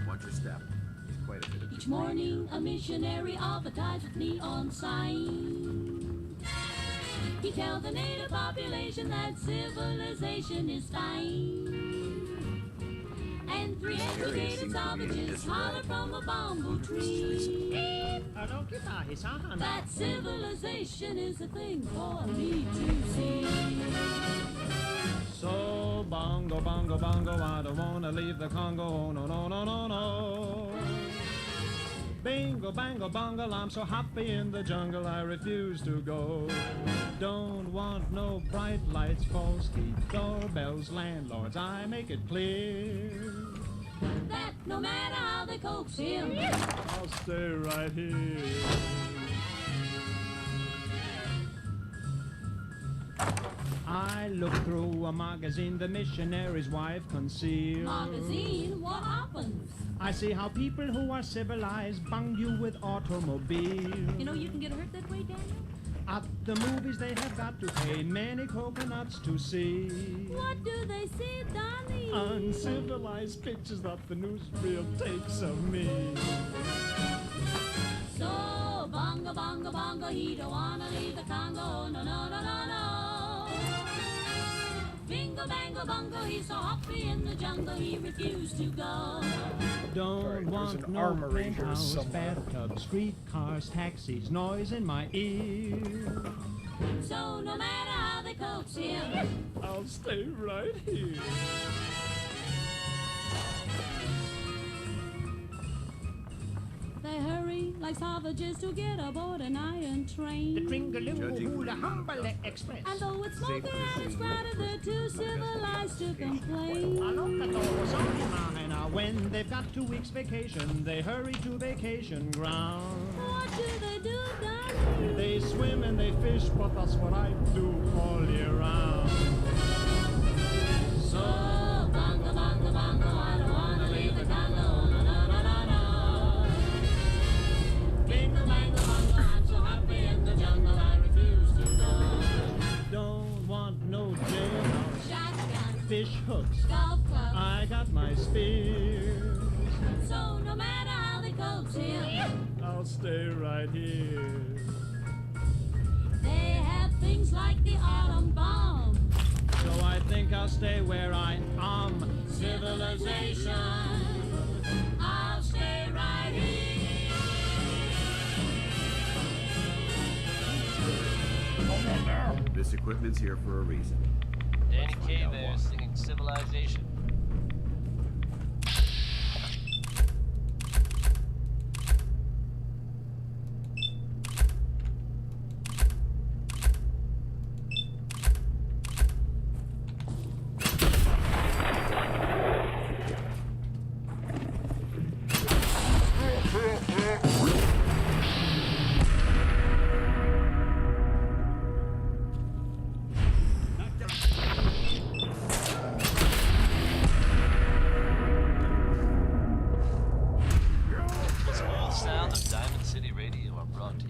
Watch your step. He's quite a bit of Each morning, a missionary advertised with neon sign. He tells the native population that civilization is fine. And three educated savages holler from a bamboo tree that civilization is a thing for me to see. So bongo, bongo, bongo, I don't wanna leave the Congo, oh, no, no, no, no, no. Bingo, bango, bongo, I'm so happy in the jungle, I refuse to go. Don't want no bright lights, false key, doorbells, landlords, I make it clear that no matter how they coax him, I'll stay right here. I look through a magazine the missionary's wife concealed. Magazine, what happens? I see how people who are civilized bung you with automobiles. You know you can get hurt that way, Daniel? At the movies they have got to pay many coconuts to see. What do they see, Donnie? Uncivilized pictures that the newsreel takes of me. So, bongo, bongo, bongo, he don't wanna leave the Congo, no, no, no, no, no. Bingo, bango, bongo, he's so happy in the jungle, he refused to go. Don't want no penthouse, bathtubs, streetcars, taxis, noise in my ear. So no matter how they coax him, I'll stay right here. they hurry like savages to get aboard an iron train. The Tringalingo Humble Express. And though it's smoky and it's crowded, they're too civilized to complain. When they've got 2 weeks vacation, they hurry to vacation ground. What do they do, darling? They swim and they fish, but that's what I do all year round. So, bongo, bongo, bongo, I don't wanna leave the Congo, no, no, no, no, no. Bingo, bango, bongo, I'm so happy in the jungle, I refuse to go. Don't want no jailhouse, Shotgun, fish hooks, golf club, I got my spears. so no matter how they coax him, I'll stay right here. they have things like the atom bomb. So I think I'll stay where I am. Civilization, I'll stay right here. This equipment's here for a reason. Danny Kaye there singing Civilization.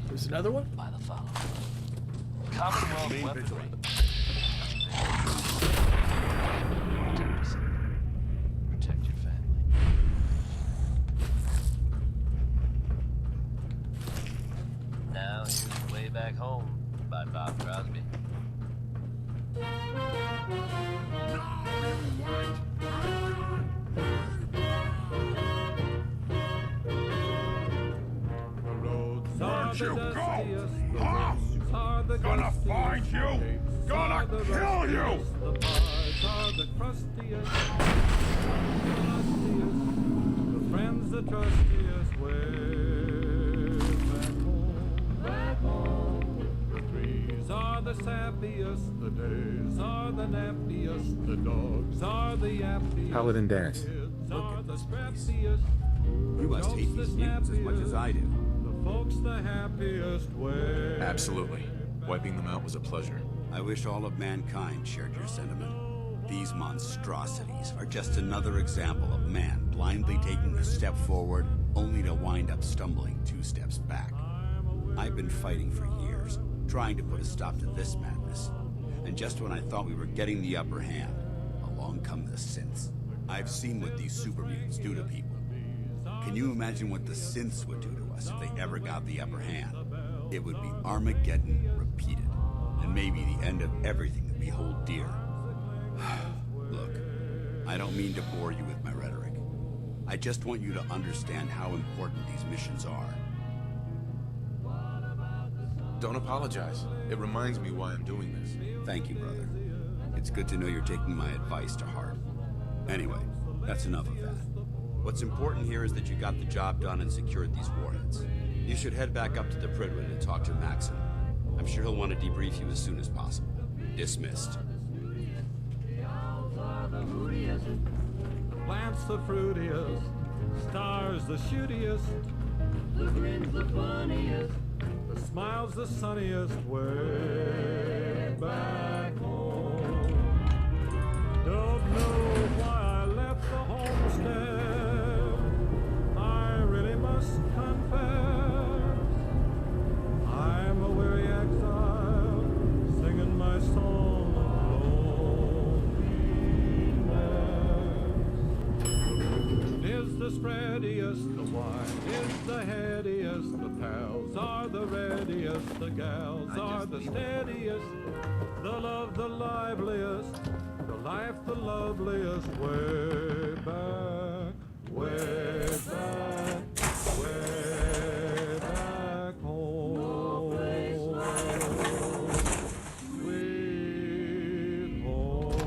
There's another one? By the following. Commonwealth weaponry. Protect your family. Now here's Way Back Home by Bob Crosby. Where'd you go? Huh? Gonna find you! Gonna kill you! The bars are the crustiest, the friends the trustiest. Way back home, the trees are the sappiest, the days are the nappiest, the dogs are the yappiest. Paladin Dance. Look at the scrappiest. You must hate these mutants as much as I do. Folks the happiest way. Absolutely. Wiping them out was a pleasure. I wish all of mankind shared your sentiment. These monstrosities are just another example of man blindly taking a step forward, only to wind up stumbling 2 steps back. I've been fighting for years, trying to put a stop to this madness. And just when I thought we were getting the upper hand, along come the synths. I've seen what these super mutants do to people. Can you imagine what the synths would do to us if they ever got the upper hand? It would be Armageddon repeated, and maybe the end of everything that we hold dear. Look, I don't mean to bore you with my rhetoric. I just want you to understand how important these missions are. Don't apologize. It reminds me why I'm doing this. Thank you, brother. It's good to know you're taking my advice to heart. Anyway, that's enough of that. What's important here is that you got the job done and secured these warheads. You should head back up to the Prydwen and talk to Maxim. I'm sure he'll want to debrief you as soon as possible. Dismissed. Plants the fruitiest, stars the shootiest, the grins the funniest, the smiles the sunniest. Way back home. Don't know why I left the homestead. I really must confess, I'm a weary exile, singing my song of loneliness. Is the spreadiest, the wine is the headiest, the pals are the readiest, the gals are the steadiest, the love the liveliest, the life the loveliest. Way back, way back, way back home. Sweet home.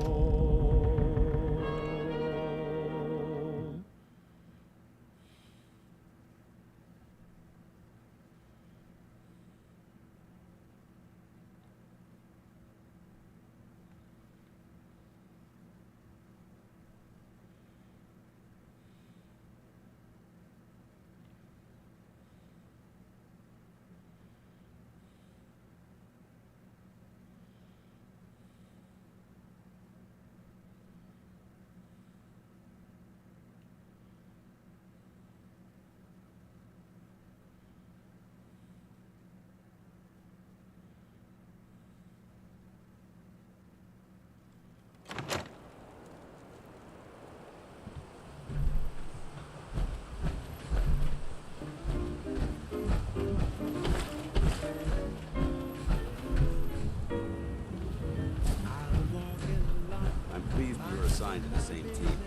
assigned to the same team.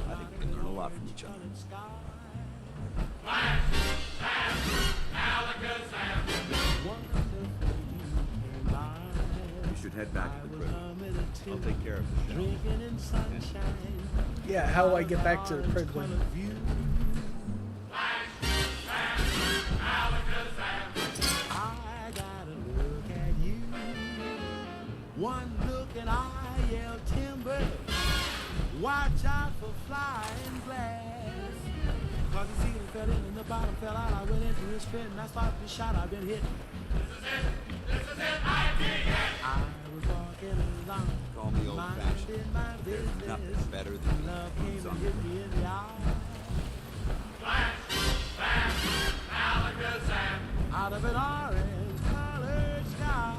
I think we can learn a lot from each other. You should head back to the crib. I'll take care of this. Yeah, how do I get back to the prison? One look and I yell timber. Watch out for flying glass. Cause the ceiling fell in and the bottom fell out. I went into his fit and I started the shot. I've been hit. This is it, I was walking along. Call me old-fashioned. There's nothing better than love came and hit me in the eye. Flash, bam, Alakazam. Out of an orange-colored sky.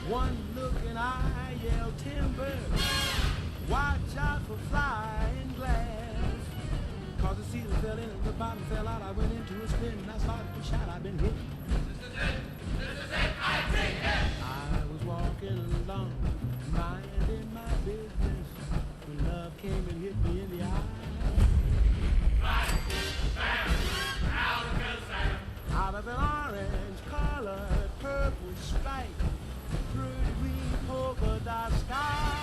One look and I yell timber. Watch out for flying glass. Cause the ceiling fell in and the bottom fell out. I went into a spin and I started to shout. I've been hit. This is it, I take it. I was walking along, minding my business, when love came and hit me in the eye. Flash, bam, Alakazam. Out of an orange-colored purple stripe, through the green polka dot sky.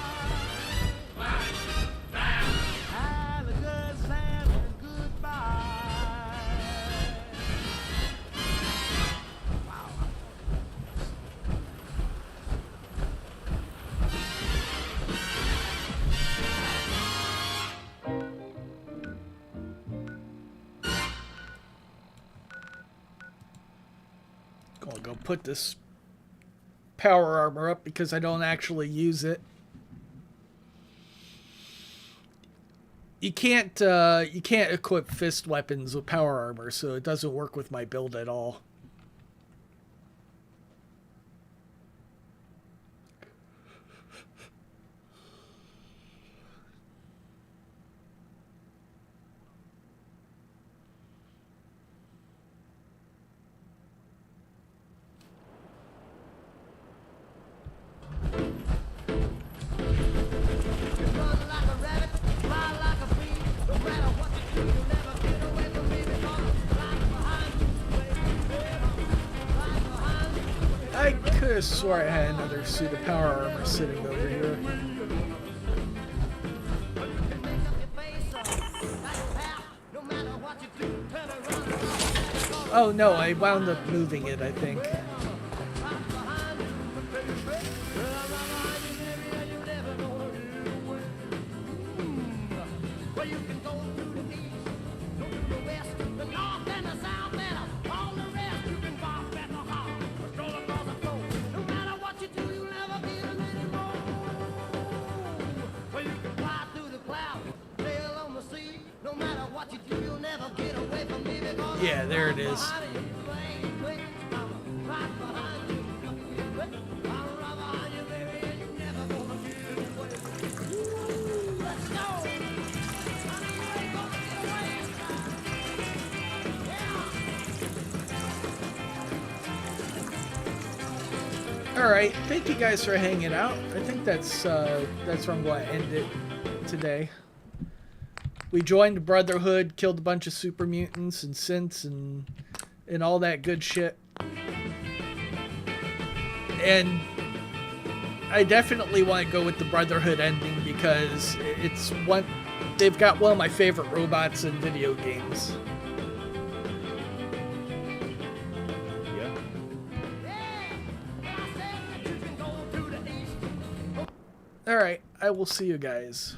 Flash, bam. Alakazam and goodbye. Wow. I'll go put this power armor up because I don't actually use it. You can't equip fist weapons with power armor, so it doesn't work with my build at all. I could have swore I had another suit of power armor sitting over here. Oh no, I wound up moving it, I think. Yeah, there it is. Alright, thank you guys for hanging out. I think that's where I'm going to end it today. We joined Brotherhood, killed a bunch of super mutants and synths and all that good shit. And I definitely want to go with the Brotherhood ending because they've got one of my favorite robots in video games. Alright, I will see you guys.